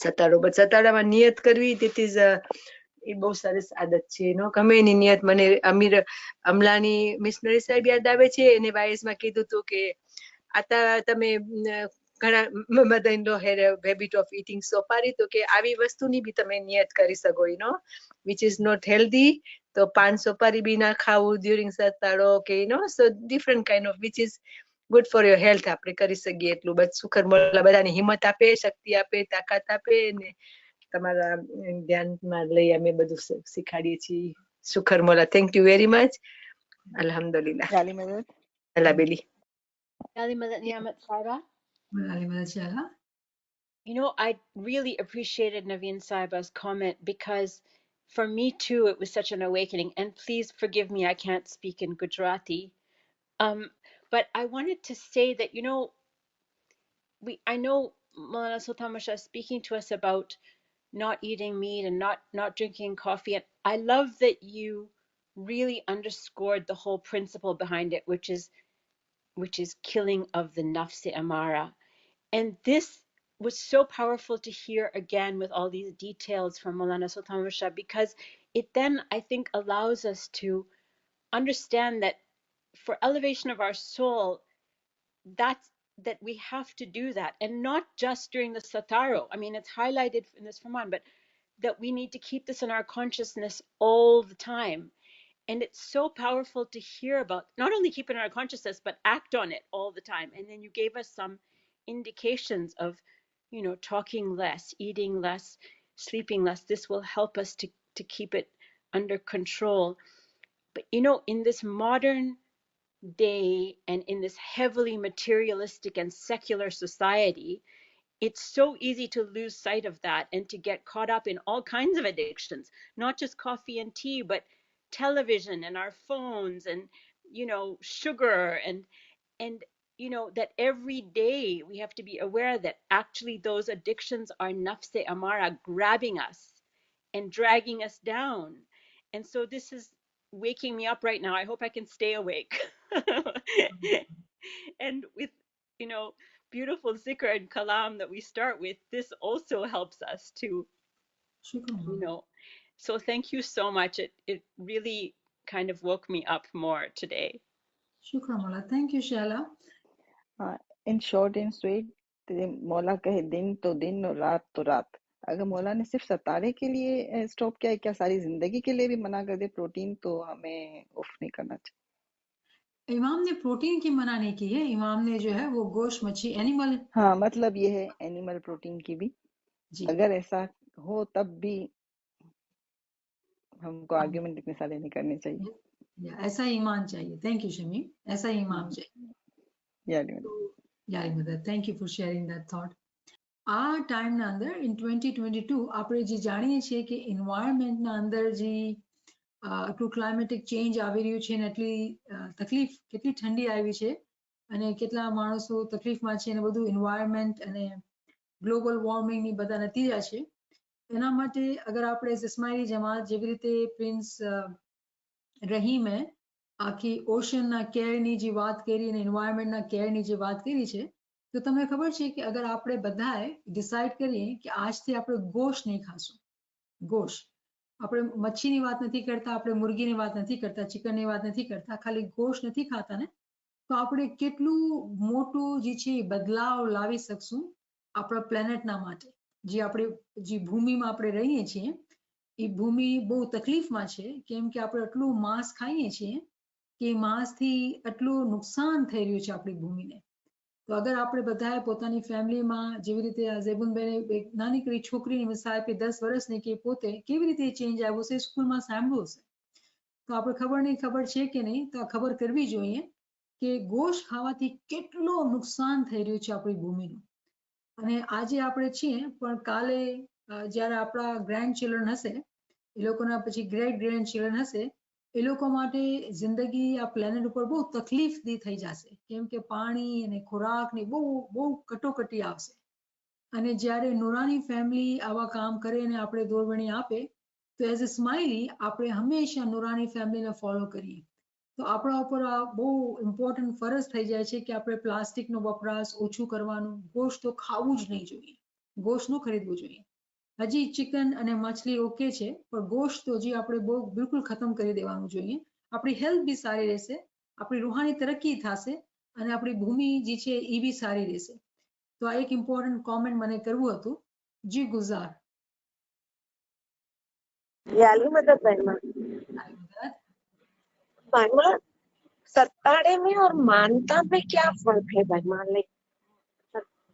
સતારો, but સતારામાં નિયત કરવી, that is એ બહુ સરસ આદત છે. ગમે એની નિયત. મને અમલાની મિશનરી સાહેબ યાદ આવે છે, એને વાયસમાં કીધું હતું કે આતા તમે ઘણા mother in law had a habit of eating સોપારી, તો કે આવી વસ્તુની બી તમે નિયત કરી શકો, which is not healthy. તો 5 સોપારી બી ના ખાવું during સતારો કે so different kind of, which is good for your health. આપણે કરી શકીએ એટલું. બસ શુકર મોલા બધાને હિંમત આપે, શક્તિ આપે, તાકાત આપે, ને તમારા ધ્યાનમાં લઈ અમે બધું શીખાડીએ છીએ. Shukar મોલા. Thank you very much. Alhamdulillah. Allah Beli. You know, I really appreciated Naveen Sahiba's comment because for me too, it was such an awakening. And please forgive me, I can't speak in Gujarati. But I wanted to say that, I know Maulana Sultan Masha is speaking to us about not eating meat and not drinking coffee. And I love that you really underscored the whole principle behind it, which is killing of the nafs-e amara. And this was so powerful to hear again with all these details from Maulana Sultan Masha, because it then, I think, allows us to understand that for elevation of our soul, that we have to do that, and not just during the sataro. I mean, it's highlighted in this Farman, but that we need to keep this in our consciousness all the time. And it's so powerful to hear about, not only keep it in our consciousness, but act on it all the time. And then you gave us some indications of, talking less, eating less, sleeping less. This will help us to keep it under control. But, in this modern day and in this heavily materialistic and secular society, it's so easy to lose sight of that and to get caught up in all kinds of addictions, not just coffee and tea, but television and our phones and, sugar and you know, that every day we have to be aware that actually those addictions are nafs amara grabbing us and dragging us down. And so this is waking me up right now. I hope I can stay awake. And with, you know, beautiful zikr and kalam that we start with, this also helps us to, Shukran, you Mama. know. So thank you so much. It really kind of woke me up more today. Shukran, Mala. Thank you, Shaila. In short and sweet मौला कहे दिन तो दिन और रात तो रात. अगर मौला ने सिर्फ सतारे के लिए स्टॉप किया है, क्या सारी जिंदगी के लिए भी मना कर दे प्रोटीन, तो हमें ऑफ नहीं करना चाहिए. इमाम ने प्रोटीन की मना नहीं की है, इमाम ने जो है वो गोश्त मच्छी एनिमल. हाँ, मतलब ये है एनिमल प्रोटीन की भी. जी, अगर ऐसा हो तब भी हमको हाँ, आर्ग्यूमेंट इतने सारे नहीं करने चाहिए. या ऐसा ईमान चाहिए. थैंक यू शमीम, ऐसा ईमान चाहिए. याद તો યારી મદદ, thank you for sharing that thought. આ ટાઈમના અંદર ઇન 2022 આપણે જે જાણીએ છીએ કે એન્વાયરમેન્ટના અંદર જે આટલું ક્લાઇમેટિક ચેન્જ આવી રહ્યું છે અને એટલી તકલીફ, કેટલી ઠંડી આવી છે અને કેટલા માણસો તકલીફમાં છે અને બધું એન્વાયરમેન્ટ અને ગ્લોબલ વોર્મિંગની બધા નતીજા છે. એના માટે અગર આપણે ઇસ્માઇલી જમાત જેવી રીતે પ્રિન્સ રહીમે આખી ઓશનના કેરની જે વાત કરી અને એન્વાયરમેન્ટના કેરની જે વાત કરી છે, તો તમને ખબર છે કે અગર આપણે બધાએ ડિસાઇડ કરીએ કે આજથી આપણે ગોશ્ત નહીં ખાશું, ગોશ્ત, આપણે મચ્છીની વાત નથી કરતા, આપણે મુર્ગીની વાત નથી કરતા, ચિકનની વાત નથી કરતા, ખાલી ગોશ્ત નથી ખાતા ને, તો આપણે કેટલું મોટું જે છે એ બદલાવ લાવી શકશું આપણા પ્લેનેટના માટે. જે આપણે જે ભૂમિમાં આપણે રહીએ છીએ એ ભૂમિ બહુ તકલીફમાં છે, કેમ કે આપણે એટલું માંસ ખાઈએ છીએ કે માંસથી એટલું નુકસાન થઈ રહ્યું છે આપણી ભૂમિને. તો અગર આપણે બધાએ પોતાની ફેમિલીમાં જેવી રીતે આ ઝેબુનબેને એક નાનીકડી છોકરીની મિસાલ આપી 10 વર્ષની, કે પોતે કેવી રીતે ચેન્જ આવ્યો છે સ્કૂલમાં સાંભળ્યું હશે. તો આપણે ખબર છે કે નહીં, તો આ ખબર કરવી જોઈએ કે ગોશ્ત ખાવાથી કેટલો નુકસાન થઈ રહ્યું છે આપણી ભૂમિનું. અને આજે આપણે છીએ પણ કાલે જ્યારે આપણા ગ્રેન્ડ ચિલ્ડ્રન હશે, એ લોકોના પછી ગ્રેટ ગ્રેન્ડ ચિલ્ડ્રન હશે, એ લોકો માટે જિંદગી આ પ્લેનેટ ઉપર બહુ તકલીફથી થઈ જશે, કેમ કે પાણી અને ખોરાકની બહુ બહુ કટોકટી આવશે. અને જ્યારે નુરાની ફેમિલી આવા કામ કરે અને આપણે દોરવણી આપે, તો એઝ અ સ્માઇલી આપણે હંમેશા નુરાની ફેમિલીને ફોલો કરીએ. તો આપણા ઉપર આ બહુ ઇમ્પોર્ટન્ટ ફરજ થઈ જાય છે કે આપણે પ્લાસ્ટિકનો વપરાશ ઓછું કરવાનું, ગોશ્ત તો ખાવું જ નહીં જોઈએ, ગોશ્ત ન ખરીદવું જોઈએ. હજી ચિકન અને મછલી ઓકે છે, પણ ગોશ્ત તો હજી આપણે બહુ બિલકુલ ખતમ કરી દેવાનું જોઈએ. આપણી હેલ્થ બી સારી રહેશે, આપણી રૂહાની તરક્કી થશે અને આપણી ભૂમિ જે છે એ બી સારી રહેશે. તો આ એક ઇમ્પોર્ટન્ટ કોમેન્ટ મને કરવું હતું. જી ગુજાર. યાલી મદદ ભાઈમાં भाईमा सत्ताड़े में और मानता में क्या फर्क है भाईमा? लाइक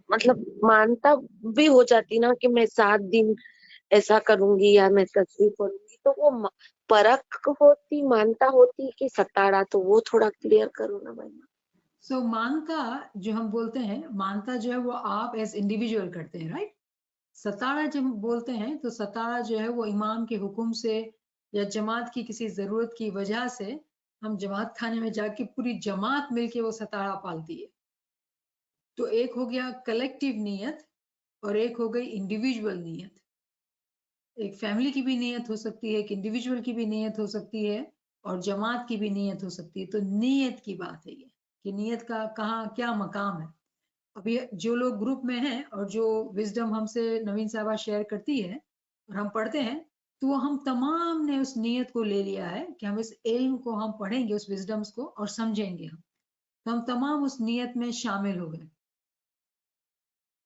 मतलब मानता भी हो जाती ना कि मैं 7 दिन ऐसा करूंगी या मैं तस्वीर पढ़ूंगी, तो वो परख होती, मानता होती कि सताड़ा, तो वो थोड़ा क्लियर करो ना भाईमा. सो मानता जो हम बोलते हैं, मानता जो है वो आप एज इंडिविजुअल करते हैं, राइट. सताड़ा जब बोलते हैं तो सताड़ा जो है वो इमाम के हुक्म से या जमात की किसी जरूरत की वजह से हम जमात खाने में जाके पूरी जमात मिलके वो सताड़ा पालती है. तो एक हो गया कलेक्टिव नीयत और एक हो गई इंडिविजुअल नीयत. एक फैमिली की भी नीयत हो सकती है, एक इंडिविजुअल की भी नीयत हो सकती है और जमात की भी नीयत हो सकती है. तो नीयत की बात है ये कि नीयत का कहाँ क्या मकाम है. अभी जो लोग ग्रुप में हैं और जो विजडम हमसे नवीन साहबा शेयर करती है और हम पढ़ते हैं, तो हम तमाम ने उस नीयत को ले लिया है कि हम इस इल्म को हम पढ़ेंगे, उस विजडम्स को, और समझेंगे हम. तो हम तमाम उस नीयत में शामिल हो गए,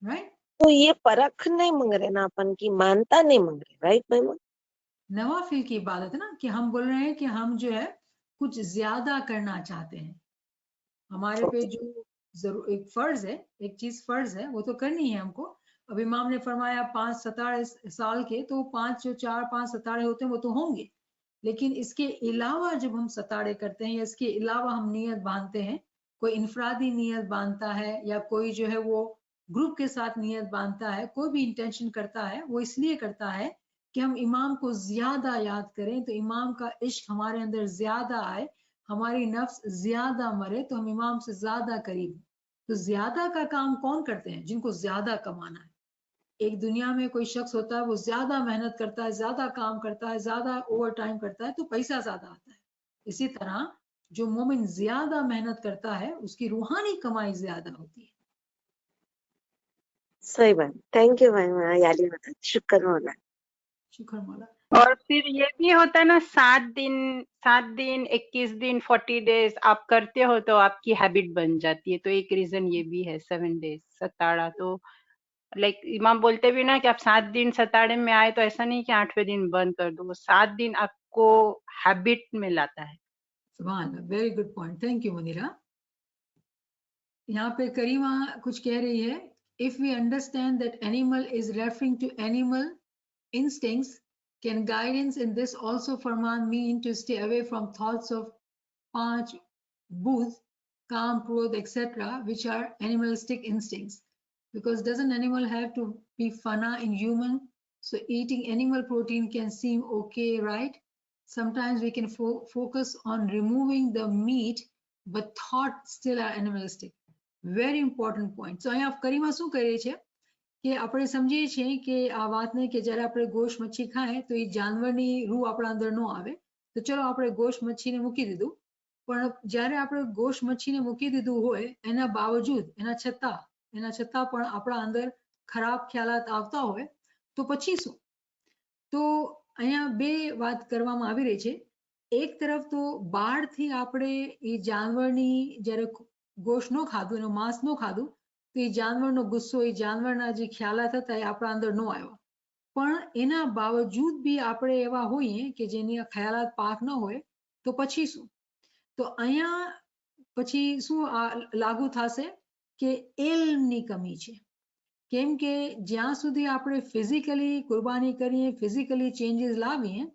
राइट. तो ये परख नहीं मांग रहे ना अपन की, मानता नहीं मांग रहे, राइट भाईमा? नवाफिल की इबादत है ना, कि हम बोल रहे हैं कि हम जो है कुछ ज्यादा करना चाहते हैं. हमारे पे जो एक फर्ज है, एक चीज फर्ज है, वो तो करनी है हमको. अब इमाम ने फरमाया 5 सताड़े साल के, तो 5 जो 4-5 सताड़े होते हैं वो तो होंगे, लेकिन इसके अलावा जब हम सताड़े करते हैं या इसके अलावा हम नियत बांधते हैं, कोई इनफरादी नियत बांधता है या कोई जो है वो ग्रुप के साथ नियत बांधता है, कोई भी इंटेंशन करता है, वो इसलिए करता है कि हम इमाम को ज्यादा याद करें, तो इमाम का इश्क हमारे अंदर ज्यादा आए, हमारी नफ्स ज्यादा मरे, तो हम इमाम से ज्यादा करीब. तो ज्यादा का काम कौन करते हैं? जिनको ज्यादा कमाना है। एक दुनिया में कोई शख्स होता है, वो ज्यादा मेहनत करता है, ज्यादा काम करता है, ज्यादा ओवर टाइम करता है, तो पैसा ज्यादा आता है। इसी तरह जो मोमिन ज्यादा मेहनत करता है उसकी रूहानी कमाई ज्यादा होती है। सही बात, थैंक यू भाई याली मदद, शुक्र मौला। शुक्र मौला। और फिर ये भी होता है ना, 7 दिन 21 दिन 40 डेज आप करते हो तो आपकी हैबिट बन जाती है। तो एक रीजन ये भी है 7 डेज सताड़ा। तो लाइक इमाम बोलते भी ना कि आप 7 दिन सताड़े में आए तो ऐसा नहीं कि 8वें दिन बंद कर दो, वो 7 दिन आपको हैबिट में लाता है। सुभान अल्लाह, very good point, thank you Munira. यहाँ पे करीमा कुछ कह रही है, if we understand that animal is referring to animal instincts, can guidance in this also Farman mean to stay away from thoughts of Panch Booth, Kam, Krodh, etc., which are animalistic instincts? Because doesn't animal have to be fana in human? So eating animal protein can seem okay, right? Sometimes we can focus on removing the meat, but thought still are animalistic. Very important point. So અહીંયા કરીમાં શું કરે છે કે આપણે સમજીએ છીએ કે આ વાતને કે જ્યારે આપણે ગોશ મચ્છી ખાય તો એ જાનવરની રૂહ આપણા અંદર ન આવે, તો ચલો આપણે ગોશ મચ્છીને મૂકી દીધું, પણ જ્યારે આપણે ગોશ મચ્છીને મૂકી દીધું હોય એના બાવજૂદ એના છતાં પણ આપણા અંદર ખરાબ ખ્યાલાત આવતા હોય તો પછી શું? તો અહીંયા બે વાત કરવામાં આવી રહી છે. એક તરફ તો બાળથી આપણે એ જાનવરની જ્યારે ગોશ ન ખાધું, એનું માંસ ન ખાધું, તો એ જાનવરનો ગુસ્સો, એ જાનવરના જે ખ્યાલાત હતા એ આપણા અંદર ન આવ્યા, પણ એના બાવજૂદ બી આપણે એવા હોઈએ કે જેની ખ્યાલાત પાક ન હોય તો પછી શું? તો અહીંયા પછી શું લાગુ થશે કે ઇલ્મની કમી છે. કેમ કે જ્યાં સુધી આપણે ફિઝિકલી કુરબાની કરીએ, ફિઝિકલી ચેન્જીસ લાવીએ,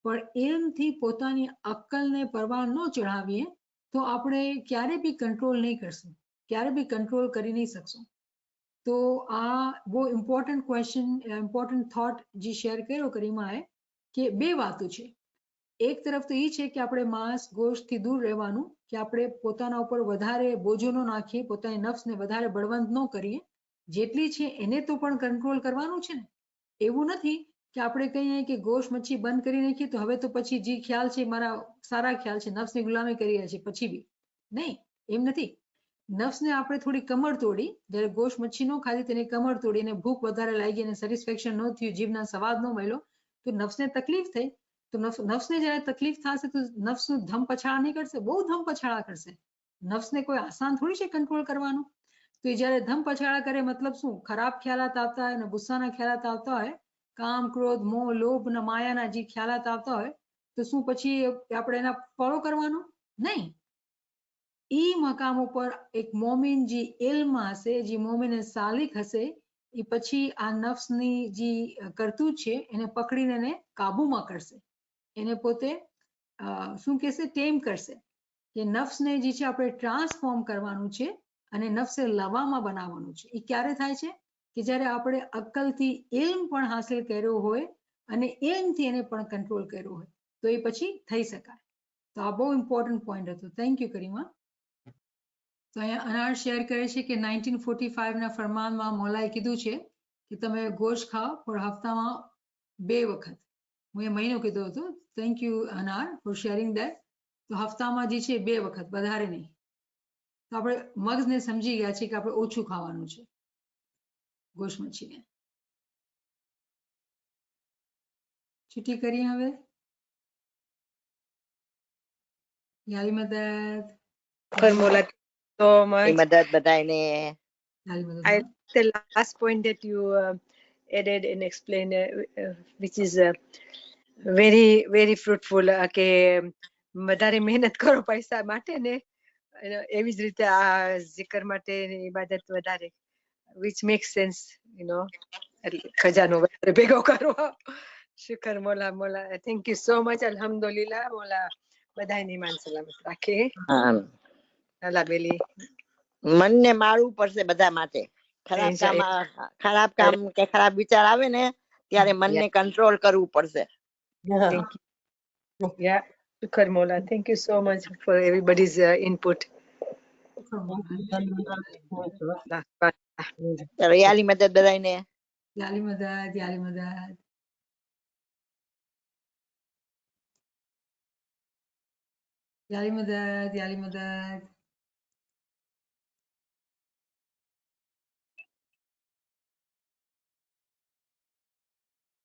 પણ ઇલ્મથી પોતાની અક્કલને પરવાન ન ચઢાવીએ તો આપણે ક્યારે બી કંટ્રોલ નહીં કરશું, ક્યારે બી કંટ્રોલ કરી નહીં શકશું. તો આ બહુ ઇમ્પોર્ટન્ટ ક્વેશ્ચન, ઇમ્પોર્ટન્ટ થોટ જે શેર કર્યો કરીમાએ કે બે વાતો છે. એક તરફ તો એ છે કે આપણે માંસ ગોશ્તથી દૂર રહેવાનું, કે આપણે પોતાના ઉપર વધારે બોજો ન નાખીએ, પોતાની નફ્સને વધારે બળવંત ન કરીએ, જેટલી છે એને તો પણ કંટ્રોલ કરવાનું છે ને. એવું નથી કે આપણે કહીએ કે ગોશ્ત મચ્છી બંધ કરી નાખીએ તો હવે તો પછી જે ખ્યાલ છે મારા સારા ખ્યાલ છે, નફ્સની ગુલામી કરી રહ્યા છે પછી બી નહીં, એમ નથી. નફ્સને આપણે થોડી કમર તોડી, જ્યારે ગોશ્ત મચ્છી ન ખાધી તેને કમર તોડી, એને ભૂખ વધારે લાગી અને સેટિસ્ફેક્શન ન થયું, જીભના સ્વાદ ન મળ્યો, તો નફ્સને તકલીફ થઈ. તો નફ્સને જ્યારે તકલીફ થશે તો નફ્સનું ધમ પછાડા નહીં કરશે, બહુ ધમ પછાડા કરશે. નફ્સને કોઈ આસાન થોડી છે કંટ્રોલ કરવાનું. તો એ જ્યારે ધમ પછાડા કરે મતલબ શું? ખરાબ ખ્યાલાત આવતા હોય અને ગુસ્સાના ખ્યાલાત આવતા હોય, કામ, ક્રોધ, મોહ, લોભ અને માયાના જે ખ્યાલાત આવતા હોય, તો શું પછી આપણે એના ફોલો કરવાનું? નહીં. ઈ મકામ ઉપર એક મોમિન જે ઇલ્મ હશે, જે મોમિન સાલિક હશે, એ પછી આ નફ્સની જે કરતૂત છે એને પકડીને એને કાબુમાં કરશે, એને પોતે શું કહેશે, ટેમ કરશે. કે નફ્સને જે છે આપણે ટ્રાન્સફોર્મ કરવાનું છે અને નફ્સે લવામાં બનાવવાનું છે. એ ક્યારે થાય છે? કે જ્યારે આપણે અક્કલથી ઇલ્મ પણ હાસિલ કર્યો હોય અને ઇલ્મથી એને પણ કંટ્રોલ કર્યો હોય, તો એ પછી થઈ શકાય. તો આ બહુ ઇમ્પોર્ટન્ટ પોઈન્ટ હતો. Thank you Karima. તો અહીંયા અનાર શેર કરે છે કે 1945ના ફરમાનમાં મૌલાએ કીધું છે કે તમે ગોશ્ત ખાઓ પણ હપ્તામાં 2 વખત. હું એ મહિનો કીધું હતું. Thank you Anar for sharing that. તો હપ્તામાં જે છે 2 વખત, વધારે નહીં. તો આપણે મગજને સમજી ગયા છે કે આપણે ઓછું ખાવાનું છે ગોશ્ત મચ્છીને. છૂટી કરીએ હવે. યાલી મદદ. Mawla, so much. મદદ બધાને. યાલી મદદ. I the last point that you added and explained, which is very very fruitful, કે વધારે મહેનત કરો પૈસા માટે ને એવી જ રીતે આ zikr માટે ઇબાદત વધારે, which makes sense, you know, ખજાનો વધારે ભેગો કરવો. Shukar મોલા. મોલા, thank you so much. alhamdulillah. મોલા બધાની માન સલામત રાખે. અલા બેલી, મનને મારવું પડશે બધા માટે. ખરાબ કામ કે ખરાબ વિચાર આવે ને ત્યારે મનને કંટ્રોલ કરવું પડશે. Thank you. Yeah, Shukar Mola. Thank you so much for everybody's input. ચલો યાલી મદદ બધાને. યાલી મદદ, યાલી મદદ. યાલી મદદ, યાલી મદદ.